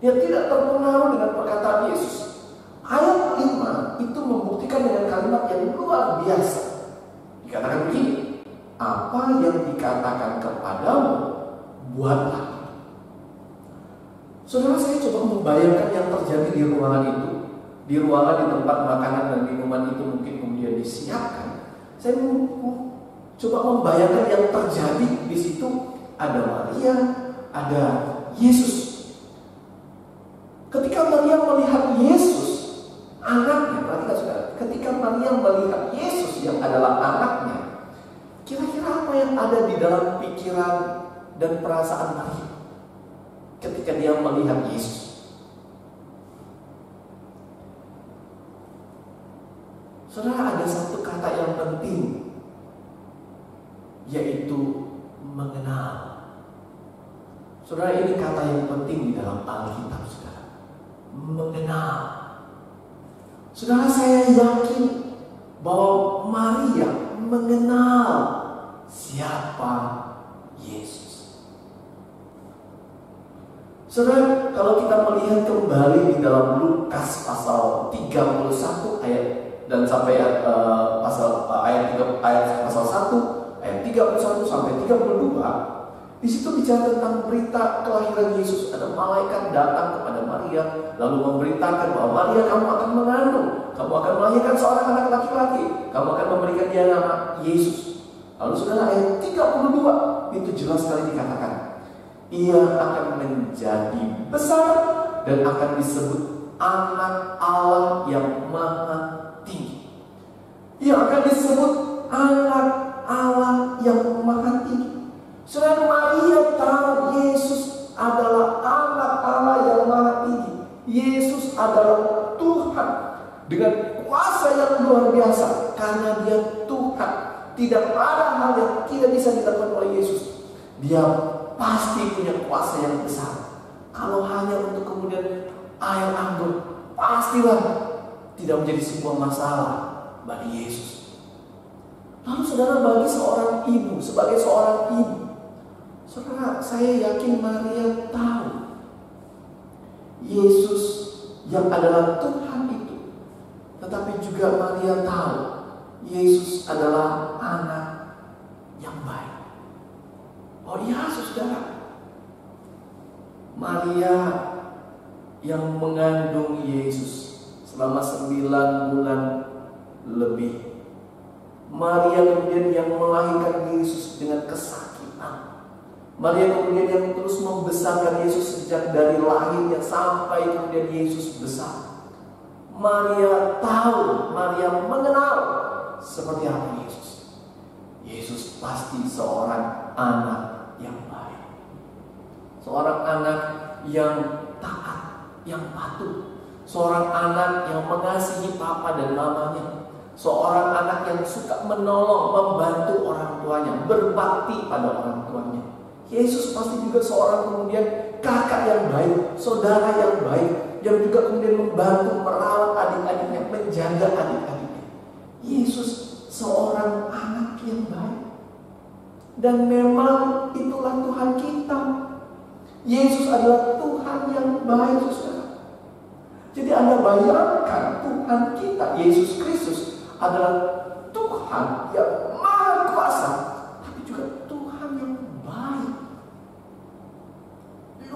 Dia tidak terpengaruh dengan perkataan Yesus. Ayat 5 itu membuktikan dengan kalimat yang luar biasa. Dikatakan begini, apa yang dikatakan kepadamu, buatlah. Saudara, saya coba membayangkan yang terjadi di ruangan itu. Di ruangan di tempat makanan dan minuman itu mungkin kemudian disiapkan. Saya coba membayangkan yang terjadi di situ. Ada Maria, ada Yesus. Ketika Maria melihat Yesus, anaknya, perhatikan saudara, ketika Maria melihat Yesus yang adalah anaknya, kira-kira apa yang ada di dalam pikiran dan perasaan Maria ketika dia melihat Yesus? Saudara, ada satu kata yang penting, yaitu mengenal. Saudara, ini kata yang penting di dalam Alkitab, saudara. Mengenal. Saudara, saya yakin bahwa Maria mengenal siapa Yesus. Saudara, kalau kita melihat kembali di dalam Lukas pasal 31 ayat dan sampai pasal 1 ayat 31 sampai 32, di situ bicara tentang berita kelahiran Yesus. Ada malaikat datang kepada Maria lalu memberitakan bahwa Maria, kamu akan mengandung, kamu akan melahirkan seorang anak laki-laki, kamu akan memberikan dia nama Yesus. Lalu saudara, ayat 32 itu jelas sekali dikatakan, ia akan menjadi besar dan akan disebut anak Allah yang maha tinggi. Ia akan disebut anak Allah yang maha tinggi. Saudara, Maria tahu Yesus adalah anak Allah yang maha tinggi. Yesus adalah Tuhan dengan kuasa yang luar biasa. Karena dia Tuhan, tidak ada hal yang tidak bisa dilakukan oleh Yesus. Dia pasti punya kuasa yang besar. Kalau hanya untuk kemudian air anggur, pastilah tidak menjadi sebuah masalah bagi Yesus. Lalu saudara, bagi seorang ibu, sebagai seorang ibu, saudara, saya yakin Maria tahu Yesus yang adalah Tuhan itu. Tetapi juga Maria tahu Yesus adalah anak yang baik. Oh iya, saudara, Maria yang mengandung Yesus selama 9 bulan lebih. Maria kemudian yang melahirkan Yesus dengan kesakitan. Maria kemudian yang terus membesarkan Yesus sejak dari lahirnya sampai kemudian Yesus besar. Maria tahu, Maria mengenal seperti apa Yesus. Yesus pasti seorang anak yang baik, seorang anak yang taat, yang patuh, seorang anak yang mengasihi papa dan mamanya, seorang anak yang suka menolong, membantu orang tuanya, berbakti pada orang tuanya. Yesus pasti juga seorang kemudian kakak yang baik, saudara yang baik, yang juga kemudian membantu merawat adik-adiknya, menjaga adik-adiknya. Yesus seorang anak yang baik. Dan memang itulah Tuhan kita. Yesus adalah Tuhan yang baik, saudara. Jadi Anda bayangkan Tuhan kita, Yesus Kristus, adalah Tuhan yang maha kuasa, tapi juga Tuhan yang baik.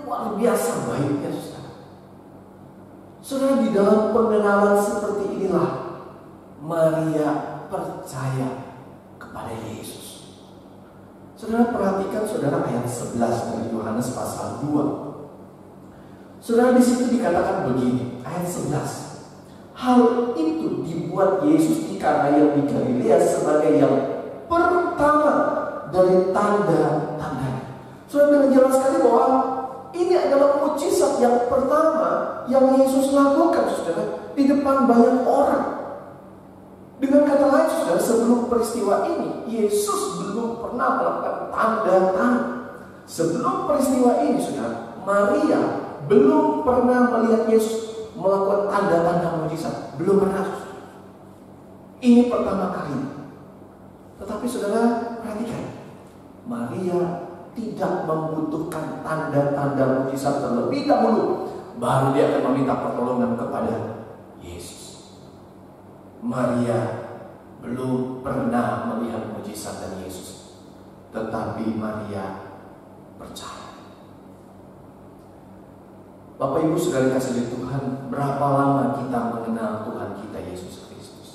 Luar biasa baiknya, saudara. Saudara, di dalam pengenalan seperti inilah Maria percaya kepada Yesus. Saudara perhatikan saudara ayat 11 dari Yohanes pasal 2. Saudara di situ dikatakan begini, ayat 11. Hal itu dibuat Yesus di Kana yang di Galilea sebagai yang pertama dari tanda-tandanya. Saudara dengan jelas sekali bahwa ini adalah mukjizat yang pertama yang Yesus lakukan, saudara, di depan banyak orang. Dengan kata lain, saudara, sebelum peristiwa ini, Yesus belum pernah melakukan tanda-tanda. Sebelum peristiwa ini, saudara, Maria belum pernah melihat Yesus melakukan tanda-tanda mukjizat. Belum pernah. Ini pertama kali. Tetapi saudara, perhatikan. Maria tidak membutuhkan tanda-tanda mukjizat terlebih dahulu, baru dia akan meminta pertolongan kepada Yesus. Maria belum pernah melihat mukjizat dari Yesus, tetapi Maria percaya. Bapak Ibu saudara kasih Tuhan, berapa lama kita mengenal Tuhan kita Yesus Kristus?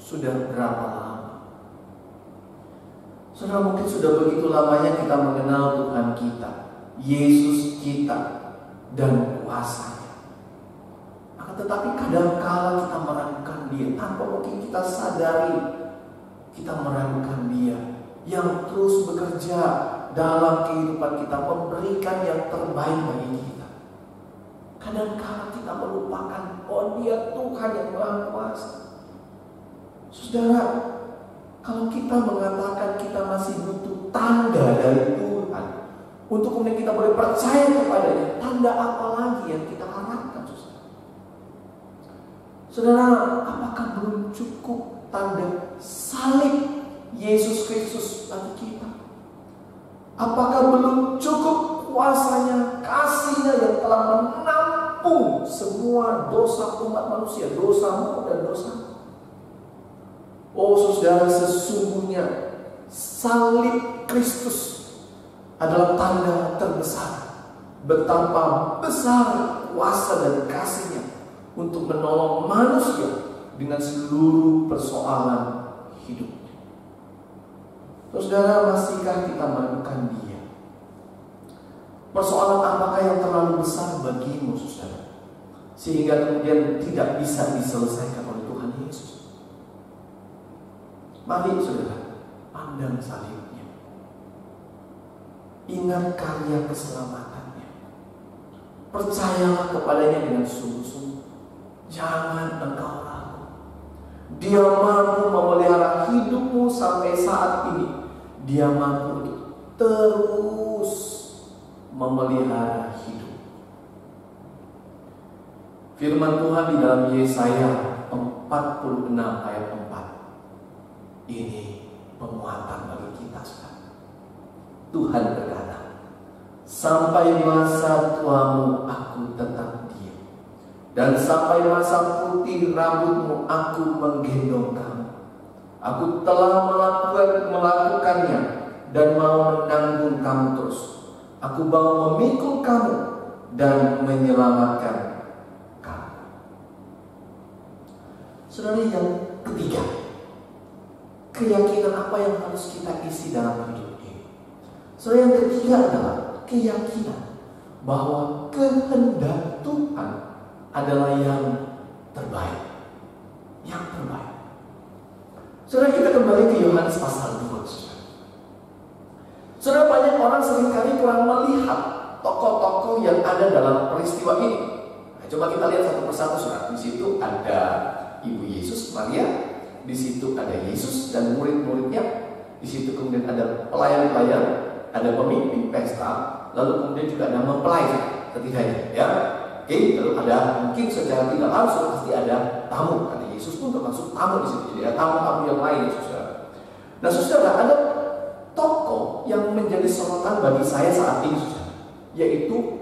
Sudah berapa lama? Saudara, mungkin sudah begitu lamanya kita mengenal Tuhan kita, Yesus kita, dan kuasanya. Tetapi kadang-kala kita meragukan Dia, tanpa mungkin kita sadari kita meragukan Dia yang terus bekerja dalam kehidupan kita, memberikan yang terbaik bagi kita. Kadang-kala kita melupakan bahwa Dia Tuhan yang Maha Kuasa. Saudara, kalau kita mengatakan kita masih butuh tanda dari Tuhan untuk kemudian kita boleh percaya kepadanya, tanda apa lagi yang kita harapkan? Saudara, apakah belum cukup tanda salib Yesus Kristus bagi kita? Apakah belum cukup kuasanya, kasihnya yang telah menampung semua dosa umat manusia, dosamu dan dosamu? Oh saudara, sesungguhnya salib Kristus adalah tanda terbesar betapa besar kuasa dan kasihnya untuk menolong manusia dengan seluruh persoalan hidupnya. Saudara, masihkah kita meragukan Dia? Persoalan apakah yang terlalu besar bagimu, saudara, sehingga kemudian tidak bisa diselesaikan oleh Tuhan Yesus? Mari saudara, pandang salibnya. Ingat karya keselamatannya. Percayalah kepadanya dengan sungguh-sungguh. Jangan engkau ragu. Dia mampu memelihara hidupmu sampai saat ini. Dia mampu untuk terus memelihara hidup. Firman Tuhan di dalam Yesaya 46 ayat 4. Ini penguatan bagi kita, saudara. Tuhan berkata, sampai masa tuamu aku tetap diam, dan sampai masa putih rambutmu aku menggendong kamu. Aku telah melakukannya dan mau menanggung kamu terus. Aku mau memikul kamu dan menyelamatkan kamu. Saudara, yang ketiga, keyakinan apa yang harus kita isi dalam hidup ini? Saudara, yang ketiga adalah keyakinan bahwa kehendak Tuhan adalah yang terbaik. Yang terbaik. Saudara, kita kembali ke Yohanes pasal 2. Saudara, banyak orang seringkali kurang melihat tokoh-tokoh yang ada dalam peristiwa ini. Nah, coba kita lihat satu persatu, saudara. Di situ ada Ibu Yesus, Maria. Di situ ada Yesus dan murid-muridnya. Di situ kemudian ada pelayan-pelayan, ada pemimpin pesta, lalu kemudian juga ada mempelai ketiganya. Ya, Oke, lalu ada mungkin secara tidak langsung pasti ada tamu. Karena Yesus pun termasuk tamu di situ. Jadi ada tamu-tamu yang lain, saudara. Nah, saudara, ada tokoh yang menjadi sorotan bagi saya saat ini, saudara, yaitu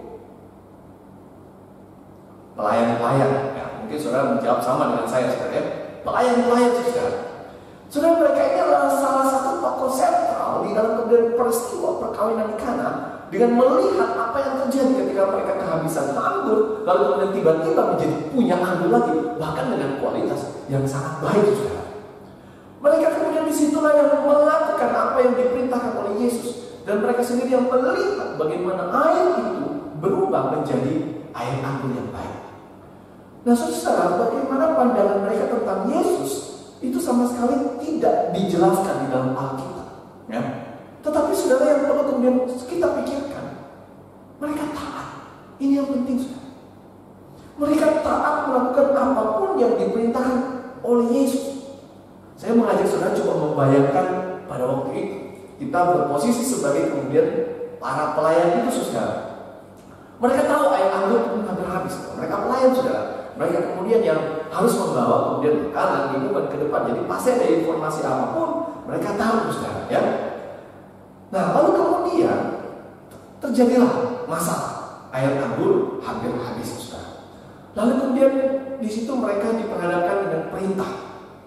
pelayan-pelayan. Ya, mungkin saudara menjawab sama dengan saya, saudara. Ya. Pelayan-pelayan, saudara. Saudara, mereka ini adalah salah satu tokoh sentral di dalam kemudian peristiwa perkawinan di Kana, dengan melihat apa yang terjadi ketika mereka kehabisan anggur, lalu kemudian tiba-tiba menjadi punya anggur lagi, bahkan dengan kualitas yang sangat baik, saudara. Mereka kemudian disitulah yang melakukan apa yang diperintahkan oleh Yesus, dan mereka sendiri yang melihat bagaimana air itu berubah menjadi air anggur yang baik. Nah, saudara, bagaimana pandangan mereka tentang Yesus itu sama sekali tidak dijelaskan di dalam Alkitab. Ya. Tetapi saudara, yang perlu kemudian kita pikirkan, mereka taat. Ini yang penting, saudara. Mereka taat melakukan apapun yang diperintahkan oleh Yesus. Saya mengajak saudara coba membayangkan pada waktu itu kita berposisi sebagai kemudian para pelayan itu, saudara. Mereka tahu air anggur itu hampir habis. Mereka pelayan, saudara. Mereka kemudian yang harus membawa kemudian makanan, minuman ke depan. Jadi pasti ada informasi apapun, mereka tahu, saudara. Ya. Nah, lalu kemudian terjadilah masalah, air anggur hampir habis, saudara. Lalu kemudian di situ mereka diperhadapkan dengan perintah.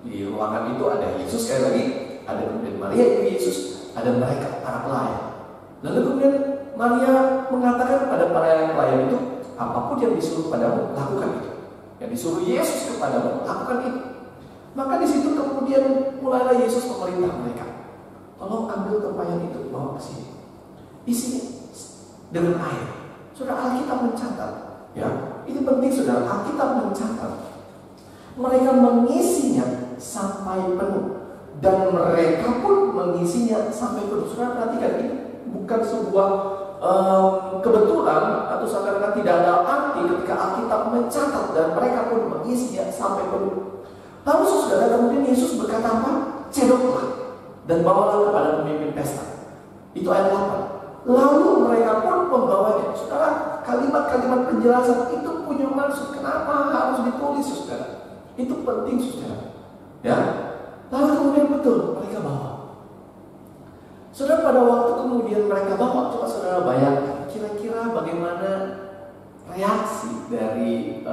Di ruangan itu ada Yesus, sekali lagi ada kemudian Maria ibu Yesus, ada mereka para pelayan. Lalu kemudian Maria mengatakan kepada para pelayan itu, apapun yang disuruh padamu, lakukan itu. Yang disuruh Yesus kepadamu, lakukan itu. Maka di situ kemudian mulailah Yesus memerintah mereka, tolong ambil tempayan itu, bawa ke sini. Isinya dengan air. Saudara, Alkitab mencatat, ya, ini penting, saudara. Alkitab mencatat mereka mengisinya sampai penuh, dan mereka pun mengisinya sampai penuh. Saudara, perhatikan, ini bukan sebuah kebetulan atau seakan-akan tidak ada arti ketika Alkitab mencatat dan mereka pun mengisinya sampai penuh. Lalu saudara, kemudian Yesus berkata apa? Cedoklah dan bawalah kepada pemimpin pesta. Itu ayat 8. Lalu mereka pun membawanya. Saudara, kalimat-kalimat penjelasan itu punya maksud. Kenapa harus ditulis, saudara? Itu penting, saudara. Ya. Lalu kemudian betul mereka bawa. Saudara, pada waktu kemudian mereka bawa, coba saudara bayangkan kira-kira bagaimana reaksi dari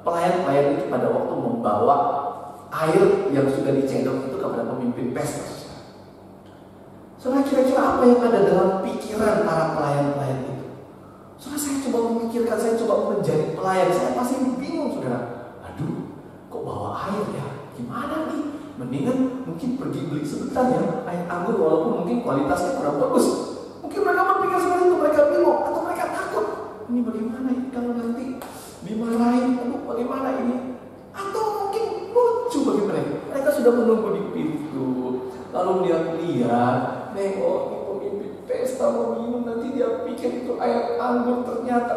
pelayan-pelayan itu pada waktu membawa air yang sudah dicedok itu kepada pemimpin pesta. Saudara, kira-kira apa yang ada dalam pikiran para pelayan-pelayan itu? Saudara, saya coba memikirkan, saya coba menjadi pelayan, saya pasti bingung, saudara. Aduh, kok bawa air ya? Gimana nih? Mendingan mungkin pergi beli sebentar ya air anggur, walaupun mungkin kualitasnya kurang bagus. Mungkin mereka berpikir seperti itu, mereka bingung atau mereka takut. Ini bagaimana ini kalau nanti dimarahin? Aduh, bagaimana ini? Atau mungkin lucu bagi mereka. Mereka sudah menunggu di pintu, lalu dia lihat, nengok ini pemimpin pesta mau minum, nanti dia pikir itu air anggur, ternyata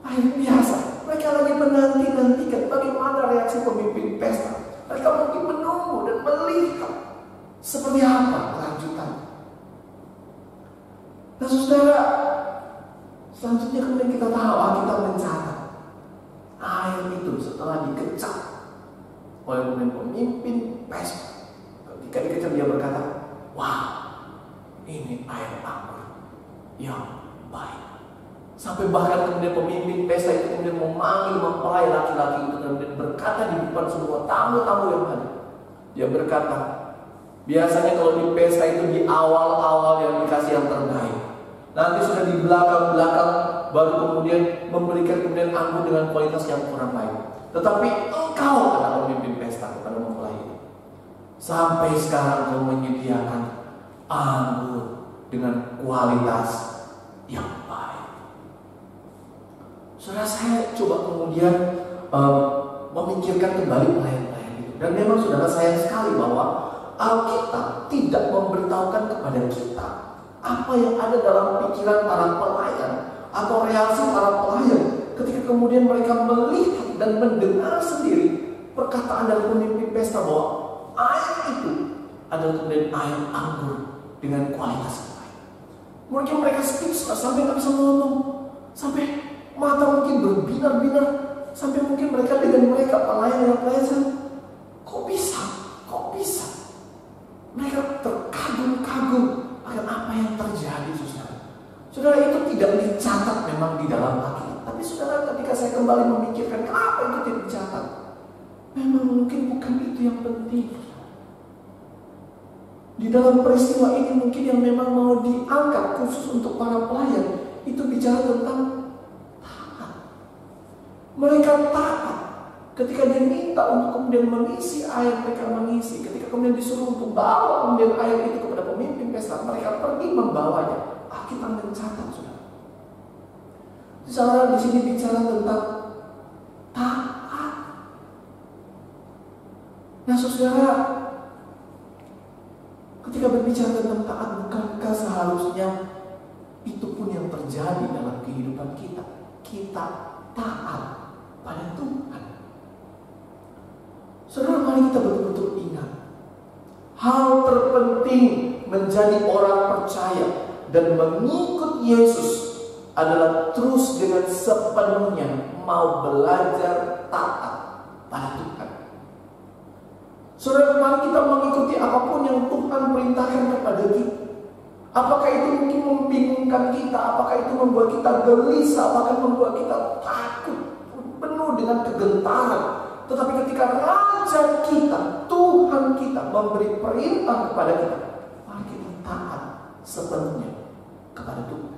air biasa. Mereka lagi menanti-nantikan bagaimana reaksi pemimpin pesta. Mereka mungkin menunggu dan melihat seperti apa kelanjutan. Nah, saudara, selanjutnya kemudian kita tahu, kita mencatat air itu setelah dikecap oleh pemimpin pesta. Ketika dikecap dia berkata, wah, ini air anggur yang baik. Sampai bahkan kemudian pemimpin pesta itu kemudian memanggil mempelai laki-laki itu dan berkata di depan semua tamu-tamu yang ada. Dia berkata, biasanya kalau di pesta itu di awal-awal yang dikasih yang terbaik. Nanti sudah di belakang-belakang baru kemudian memberikan kemudian anggur dengan kualitas yang kurang baik. Tetapi engkau, kata pemimpin pesta kepada mempelai itu, sampai sekarang kau menyediakan anggur dengan kualitas yang baik. Saudara, saya coba kemudian memikirkan kembali pelayan-pelayan itu. Dan memang saudara, sayang sekali bahwa Alkitab tidak memberitahukan kepada kita apa yang ada dalam pikiran para pelayan atau reaksi para pelayan ketika kemudian mereka melihat dan mendengar sendiri perkataan dari pemimpin pesta bahwa air itu adalah kemudian air anggur dengan kualitas yang baik. Mungkin mereka speechless sampai nggak bisa ngomong, sampai mata mungkin berbinar-binar, sampai mungkin mereka dengan mereka pelayan. Kok bisa? Mereka terkagum-kagum akan apa yang terjadi, saudara. Saudara, itu tidak dicatat memang di dalam Alkitab. Tapi saudara, ketika saya kembali memikirkan kenapa itu tidak dicatat, memang mungkin bukan itu yang penting. Di dalam peristiwa ini mungkin yang memang mau diangkat khusus untuk para pelayan itu bicara tentang taat. Mereka taat. Ketika diminta untuk kemudian mengisi air, mereka mengisi. Ketika kemudian disuruh untuk bawa kemudian air itu kepada pemimpin pesta, mereka pergi membawanya. Kita mencatat, saudara. Saudara, di sini bicara tentang taat. Nah, saudara, ketika berbicara tentang taat, bukankah seharusnya itu pun yang terjadi dalam kehidupan kita? Kita taat pada Tuhan. Saudara, mari kita betul-betul ingat, hal terpenting menjadi orang percaya dan mengikut Yesus adalah terus dengan sepenuhnya mau belajar taat pada Tuhan. Saudara, mari kita mengikuti apapun yang Tuhan perintahkan kepada kita. Apakah itu mungkin membingungkan kita, apakah itu membuat kita gelisah, bahkan membuat kita takut, penuh dengan kegentaran. Tetapi ketika Raja kita, Tuhan kita memberi perintah kepada kita, mari kita taat sepenuhnya kepada Tuhan.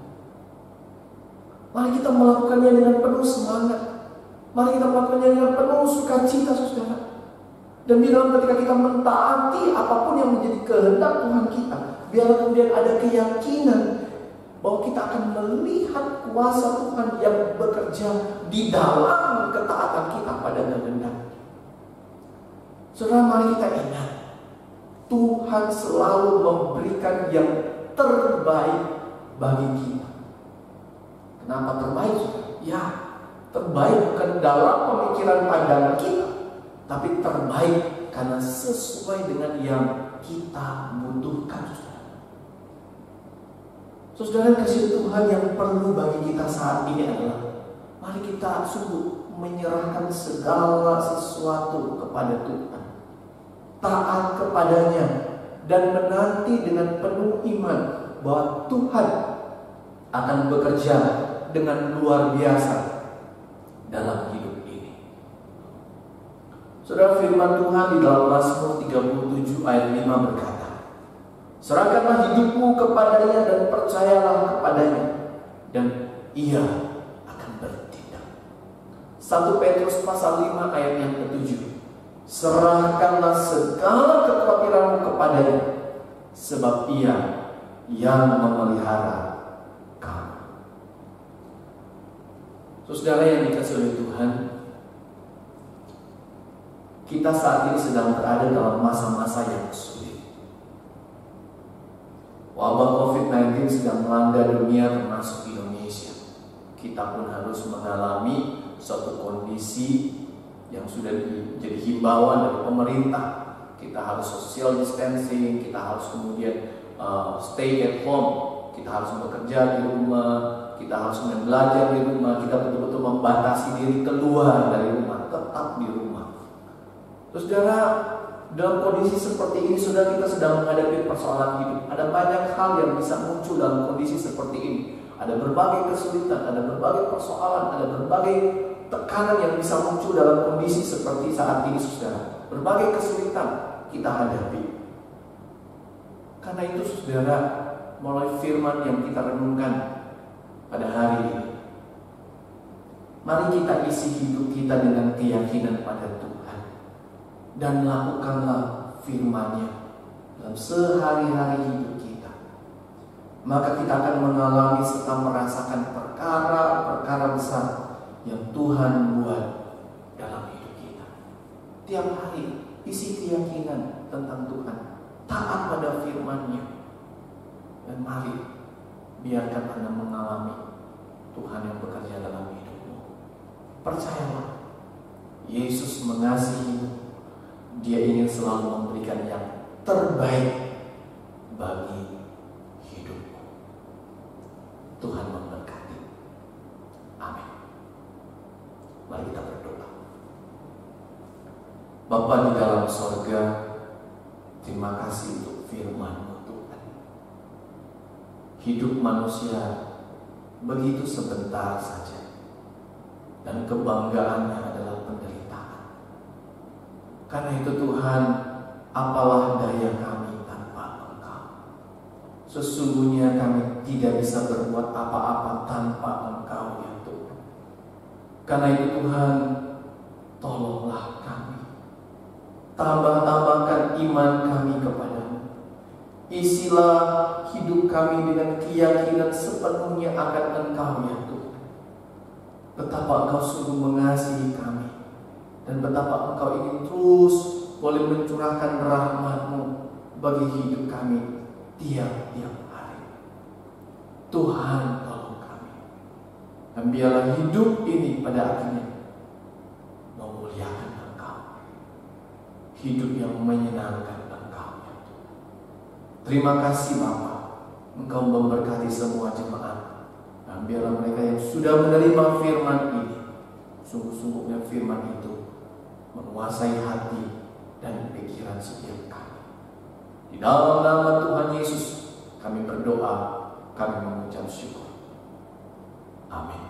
Mari kita melakukannya dengan penuh semangat. Mari kita melakukannya dengan penuh sukacita, saudara. Dan di dalam ketika kita mentaati apapun yang menjadi kehendak Tuhan kita, biar kemudian ada keyakinan bahwa kita akan melihat kuasa Tuhan yang bekerja di dalam ketaatan kita pada kehendak. Saudara, mari kita ingat, Tuhan selalu memberikan yang terbaik bagi kita. Kenapa terbaik, saudara? Ya, terbaik bukan dalam pemikiran pandangan kita, tapi terbaik karena sesuai dengan yang kita butuhkan, saudara. Saudara, kasih Tuhan yang perlu bagi kita saat ini adalah mari kita sungguh menyerahkan segala sesuatu kepada Tuhan, taat kepadanya, dan menanti dengan penuh iman bahwa Tuhan akan bekerja dengan luar biasa dalam hidup ini. Saudara, firman Tuhan di dalam Mazmur 37 ayat 5 berkata, serahkanlah hidupmu kepadanya dan percayalah kepadanya, dan ia akan bertindak. 1 Petrus pasal 5 ayat yang ke-7, serahkanlah segala kekhawatiranmu kepadanya, sebab ia yang memelihara kamu. Saudara yang dikasihi oleh Tuhan, kita saat ini sedang berada dalam masa-masa yang sulit. Wabah COVID-19 sedang melanda dunia termasuk Indonesia. Kita pun harus mengalami suatu kondisi yang sudah menjadi himbauan dari pemerintah. Kita harus social distancing, kita harus kemudian stay at home, kita harus bekerja di rumah, kita harus belajar di rumah, kita betul-betul membatasi diri keluar dari rumah, tetap di rumah. Saudara, dalam kondisi seperti ini, saudara, kita sedang menghadapi persoalan hidup. Ada banyak hal yang bisa muncul dalam kondisi seperti ini. Ada berbagai kesulitan, ada berbagai persoalan, ada berbagai tekanan yang bisa muncul dalam kondisi seperti saat ini, saudara. Berbagai kesulitan kita hadapi. Karena itu, saudara, melalui firman yang kita renungkan pada hari ini, mari kita isi hidup kita dengan keyakinan pada Tuhan, dan lakukanlah firman-Nya dalam sehari-hari hidup kita. Maka kita akan mengalami serta merasakan perkara-perkara besar yang Tuhan buat dalam hidup kita. Tiap hari isi keyakinan tentang Tuhan, taat pada firman-Nya, dan mari biarkan Anda mengalami Tuhan yang bekerja dalam hidupmu. Percayalah, Yesus mengasihimu. Dia ingin selalu memberikan yang terbaik bagi hidupmu. Tuhan memberkati. Amin. Mari kita berdoa. Bapa di dalam sorga, terima kasih untuk firman-Mu Tuhan. Hidup manusia begitu sebentar saja, dan kebanggaannya adalah penderitaan. Karena itu Tuhan, apalah daya kami tanpa Engkau. Sesungguhnya kami tidak bisa berbuat apa-apa tanpa Engkau ya Tuhan. Karena itu Tuhan, tolonglah kami. Tambah-tambahkan iman kami kepadamu. Isilah hidup kami dengan keyakinan sepenuhnya akan Engkau ya Tuhan. Betapa Engkau sungguh mengasihi kami, dan betapa Engkau ingin terus boleh mencurahkan rahmat-Mu bagi hidup kami tiap-tiap hari. Tuhan, tolong kami, dan biarlah hidup ini pada akhirnya memuliakan Engkau, hidup yang menyenangkan Engkau ya Tuhan. Terima kasih Bapa, Engkau memberkati semua jemaat, dan biarlah mereka yang sudah menerima firman ini, sungguh-sungguhnya firman itu menguasai hati dan pikiran setiap kami. Di dalam nama Tuhan Yesus kami berdoa, kami mengucap syukur. Amin.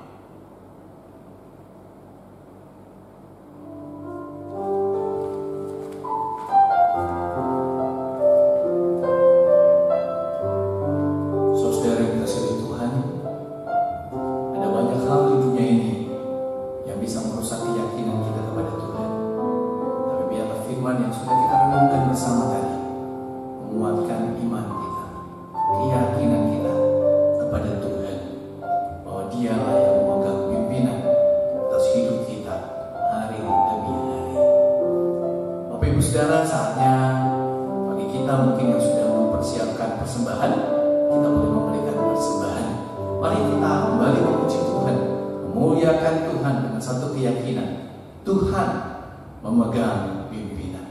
Saudara yang dikasihi Tuhan, ada banyak hal di dunia ini yang bisa merusak keyakinan kita kepada Tuhan. Tapi biarlah firman yang sudah kita renungkan bersama tadi menguatkan iman kita, keyakinan kita kepada Tuhan, bahwa Dialah yang memegang pimpinan atas hidup kita hari demi hari. Bapak Ibu Saudara, saatnya bagi kita mungkin yang sudah mempersiapkan persembahan, kita boleh memberikan persembahan. Mari kita kembali memuji Tuhan, memuliakan Tuhan dengan satu keyakinan, Tuhan memegang pimpinan.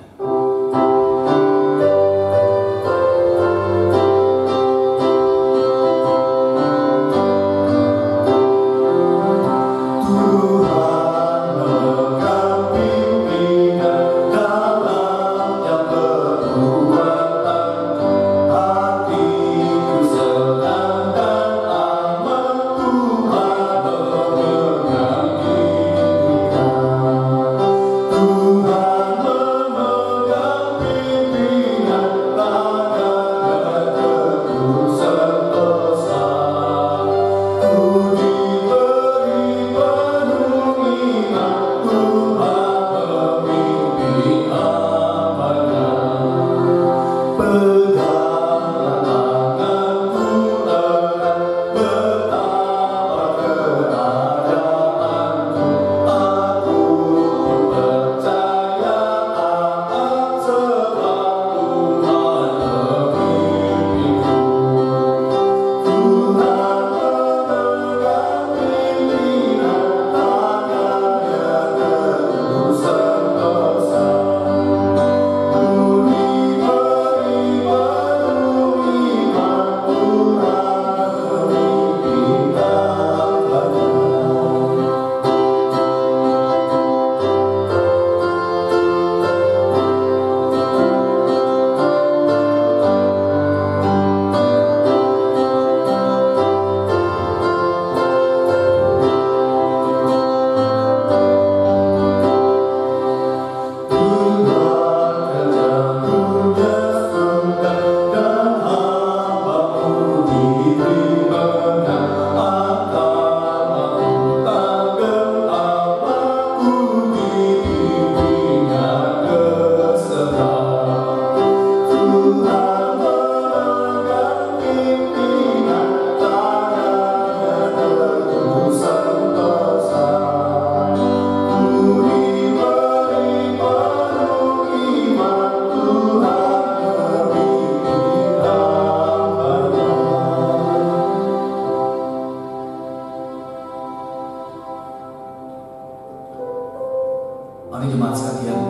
Mari jemaat sekalian,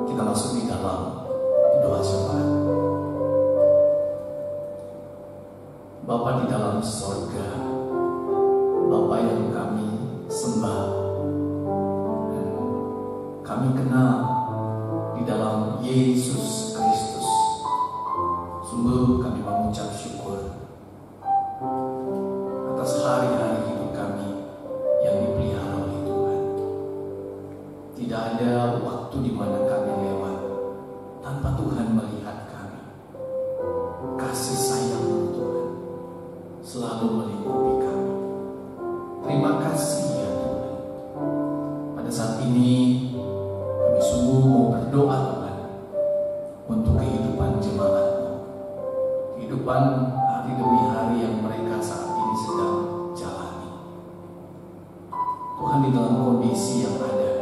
kita masuk di dalam doa syafaat. Bapa di dalam sorga, Bapa yang kami sembah, kami kenal di dalam Yesus Kristus. Sungguh kami mengucap syukur atas hari-hari hidup kami yang dipelihara oleh Tuhan. Tidak ada waktu di mana kami lewat tanpa Tuhan melihat kami. Kasih sayang Tuhan selalu melingkupi kami. Terima kasih ya Tuhan. Pada saat ini kami sungguh mau berdoa Tuhan untuk kehidupan jemaat-Mu, kehidupan hari demi hari yang mereka saat ini sedang jalani. Tuhan, di dalam kondisi yang ada,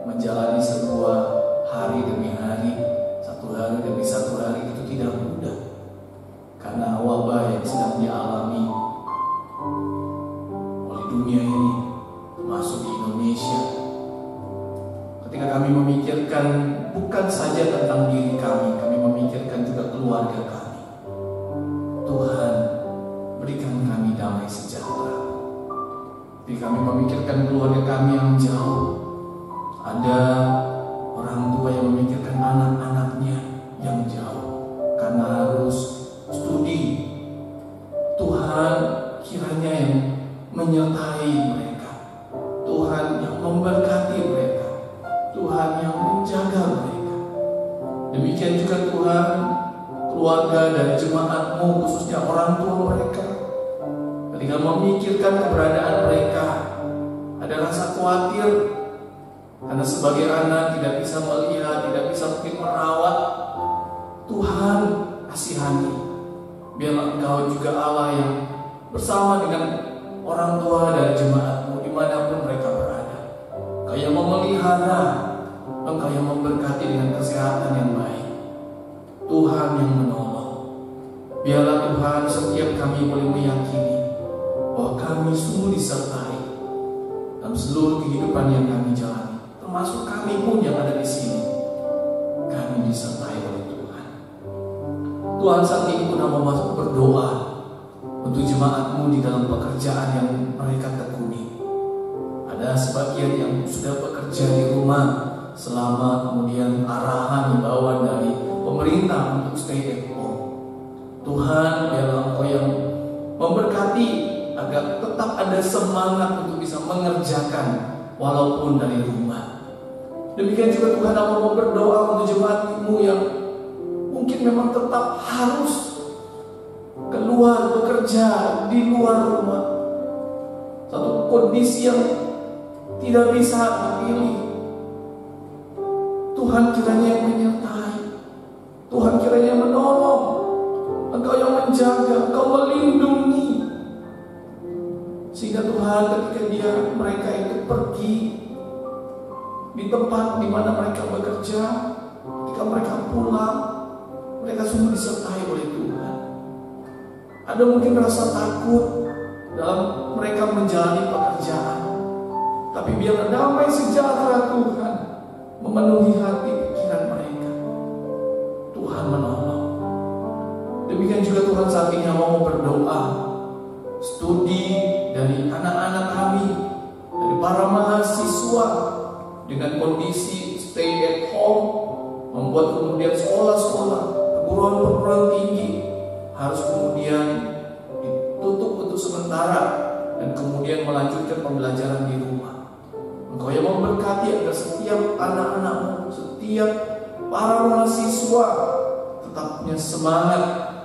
menjalani sebuah hari demi hari, satu hari demi satu hari, itu tidak mudah karena wabah yang sedang dialami oleh dunia ini, termasuk di Indonesia. Ketika kami memikirkan bukan saja tentang diri kami memikirkan juga keluarga kami. Tuhan, berikan kami damai sejahtera. Tapi kami memikirkan keluarga kami yang jauh. Ada orang tua yang memikirkan anak-anaknya yang jauh karena harus studi. Tuhan, kiranya yang menyertai mereka, Tuhan yang memberkati mereka, Tuhan yang menjaga mereka. Demikian juga Tuhan, keluarga dan jemaat-Mu, khususnya orang tua mereka, ketika memikirkan keberadaan mereka, ada rasa khawatir karena sebagai anak tidak bisa melihat, tidak bisa mungkin merawat. Tuhan, kasihani. Biarlah Engkau juga Allah yang bersama dengan orang tua dan jemaat-Mu dimanapun mereka berada. Engkau yang memelihara, Engkau yang memberkati dengan kesehatan yang baik. Tuhan yang menolong. Biarlah Tuhan, setiap kami boleh meyakini bahwa kami sungguh disertai dalam seluruh kehidupan yang kami jalani, termasuk kami pun yang ada di sini. Kami disertai oleh Tuhan. Tuhan, saat ini pun mau masuk berdoa untuk jemaat-Mu di dalam pekerjaan yang mereka tekuni. Ada sebagian yang sudah bekerja di rumah selama kemudian arahan himbauan dari pemerintah untuk stay at home. Tuhan, biarlah Engkau yang memberkati agar tetap ada semangat untuk bisa mengerjakan walaupun dari rumah. Demikian juga Tuhan, aku mau berdoa untuk jemaat-Mu yang mungkin memang tetap harus keluar bekerja di luar rumah. Satu kondisi yang tidak bisa dipilih. Tuhan, kiranya yang menyertai, Tuhan kiranya yang menolong, Engkau yang menjaga, Engkau melindungi, sehingga Tuhan, ketika mereka itu pergi di tempat di mana mereka bekerja, ketika mereka pulang, mereka sungguh disertai oleh Tuhan. Ada mungkin rasa takut dalam mereka menjalani pekerjaan, tapi biarlah damai sejahtera Tuhan memenuhi hati pikiran mereka. Tuhan menolong. Demikian juga Tuhan, saat ini mau berdoa studi dari anak-anak kami, dari para mahasiswa dengan kondisi stay at home, membuat kemudian sekolah-sekolah, perguruan-perguruan tinggi harus kemudian ditutup untuk sementara dan kemudian melanjutkan pembelajaran di rumah. Engkau yang memberkati agar setiap anak-anak-Mu, setiap para mahasiswa tetap punya semangat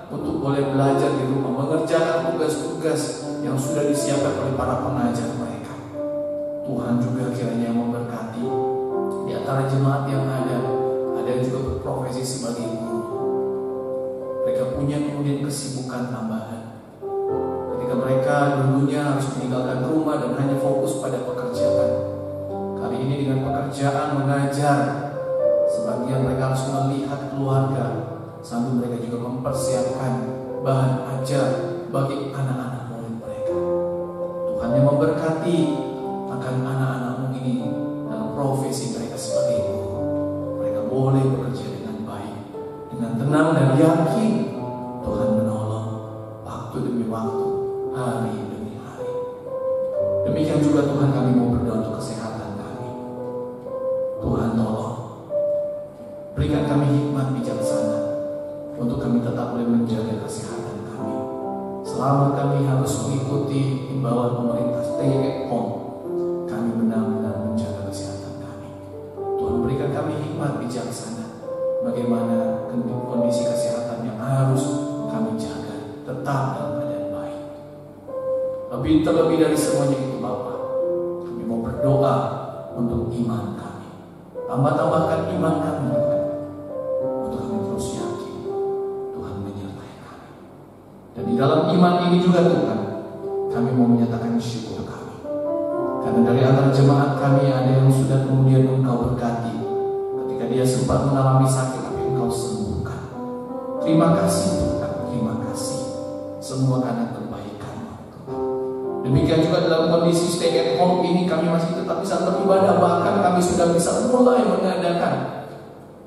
untuk boleh belajar di rumah, mengerjakan tugas-tugas yang sudah disiapkan oleh para pengajar mereka. Tuhan juga kiranya yang memberkati di antara jemaat yang ada yang juga berprofesi sebagai guru. Mereka punya kemudian kesibukan tambahan. Ketika mereka dulunya harus meninggalkan rumah dan hanya fokus pada pekerjaan, kali ini dengan pekerjaan mengajar, sebagian mereka harus melihat keluarga sambil mereka juga mempersiapkan bahan ajar bagi anak-anak murid mereka. Tuhan yang memberkati akan anak-anakmu ini dalam profesi mereka sebagai guru. Mereka boleh bekerja dengan baik, dengan tenang dan yakin Tuhan menolong waktu demi waktu, hari demi hari. Demikian juga Tuhan, kami mau berdoa untuk kesehatan kami. Tuhan tolong berikan kami hikmat bijaksana untuk kami tetap boleh menjaga kesehatan kami. Selama kami harus mengikuti himbauan pemerintah stay at home, kami benar-benar menjaga kesehatan kami. Tuhan berikan kami hikmat bijaksana bagaimana kondisi kesehatan yang harus kami jaga tetap dalam keadaan baik. Terlebih dari semuanya itu Bapa, kami mau berdoa untuk iman kami. Tambahkan iman kami Tuhan, untuk kami terus yakin Tuhan menyertai kami. Dan di dalam iman ini juga Tuhan, kami mau menyatakan syukur kami, karena dari antara jemaat kami ada yang sudah kemudian Engkau berkati ketika dia sempat mengalami sakit, tapi Engkau sembuhkan. Terima kasih Tuhan, terima kasih. Semua karena kebaikan-Mu Tuhan. Demikian juga dalam kondisi stay at home ini kami masih tetap bisa beribadah, bahkan kami sudah bisa mulai mengadakan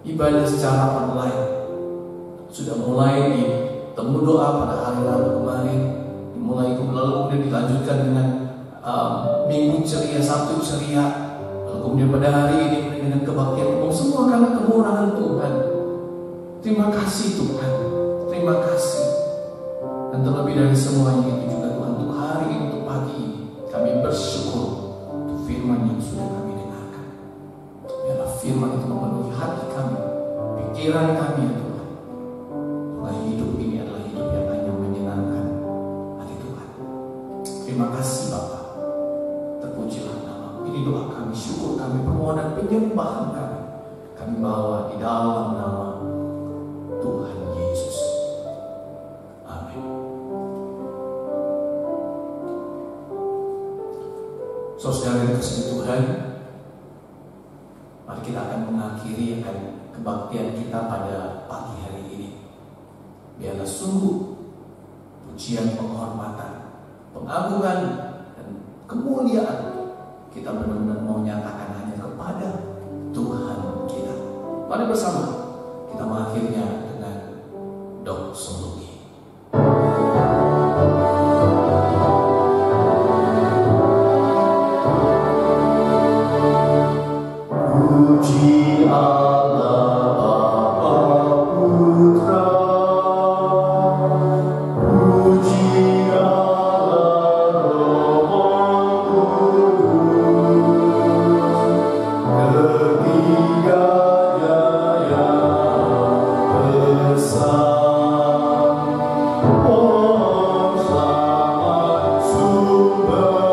ibadah secara online. Sudah mulai di temu doa pada hari Rabu kemarin, mulai lalu kemudian dilanjutkan dengan Minggu ceria, Sabtu ceria, lalu kemudian pada hari ini dengan kebaktian umum, semua karena kemurahan Tuhan. Terima kasih Tuhan, terima kasih. Dan terlebih dari semuanya itu juga Tuhan, untuk hari ini, untuk pagi ini, kami bersyukur untuk firman yang sudah kami dengarkan. Biarlah firman itu memenuhi hati kami, pikiran kami ya Tuhan. Supaya hidup ini adalah hidup yang hanya menyenangkan hati Tuhan. Terima kasih Bapa. Terpujilah nama. Ini doa kami, syukur kami, permohonan penyembahan kami bawa di dalam nama Tuhan Yesus. Amin. Saudara yang kasih Tuhan, mari kita akan mengakhiri kebaktian kita pada pagi hari ini. Biarlah sungguh pujian, penghormatan, pengagungan, dan kemuliaan kita benar-benar mau nyatakan hanya kepada Tuhan kita. Mari bersama kita mengakhirinya dengan doksologi. Puji Allah Bapa Putra, puji Allah Roh Kudus, ketiganya yang besar. Om selamat sumber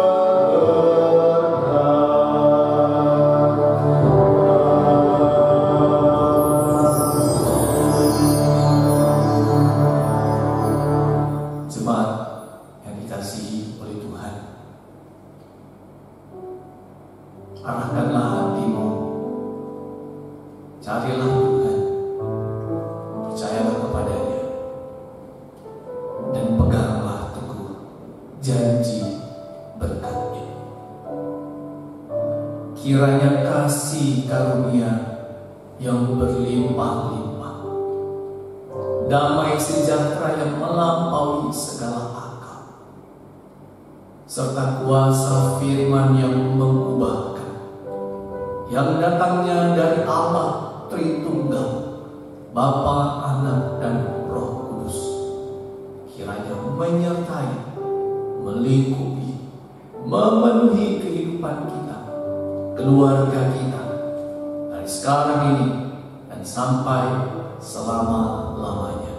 arahkanlah hatimu, carilah Tuhan, percayalah kepadanya, dan peganglah teguh janji berkat-Nya. Kiranya kasih karunia yang berlimpah-limpah, damai sejahtera yang melampaui segala akal, serta kuasa firman yang mengubahkan, yang datangnya dari Allah Tritunggal, Bapa, Anak, dan Roh Kudus, kiranya menyertai, melingkupi, memenuhi kehidupan kita, keluarga kita, dari sekarang ini dan sampai selama-lamanya.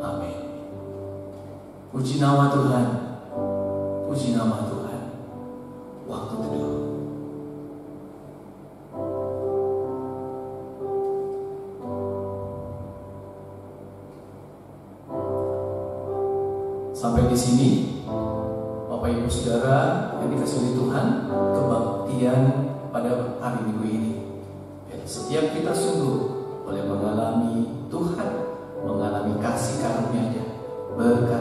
Amin. Puji nama Tuhan, puji nama Tuhan. Waktu teduh. Sampai di sini, Bapak Ibu Saudara yang dikasihi oleh Tuhan, kebaktian pada hari Minggu ini. Dan setiap kita sungguh boleh mengalami Tuhan, mengalami kasih karunia-Nya, berkat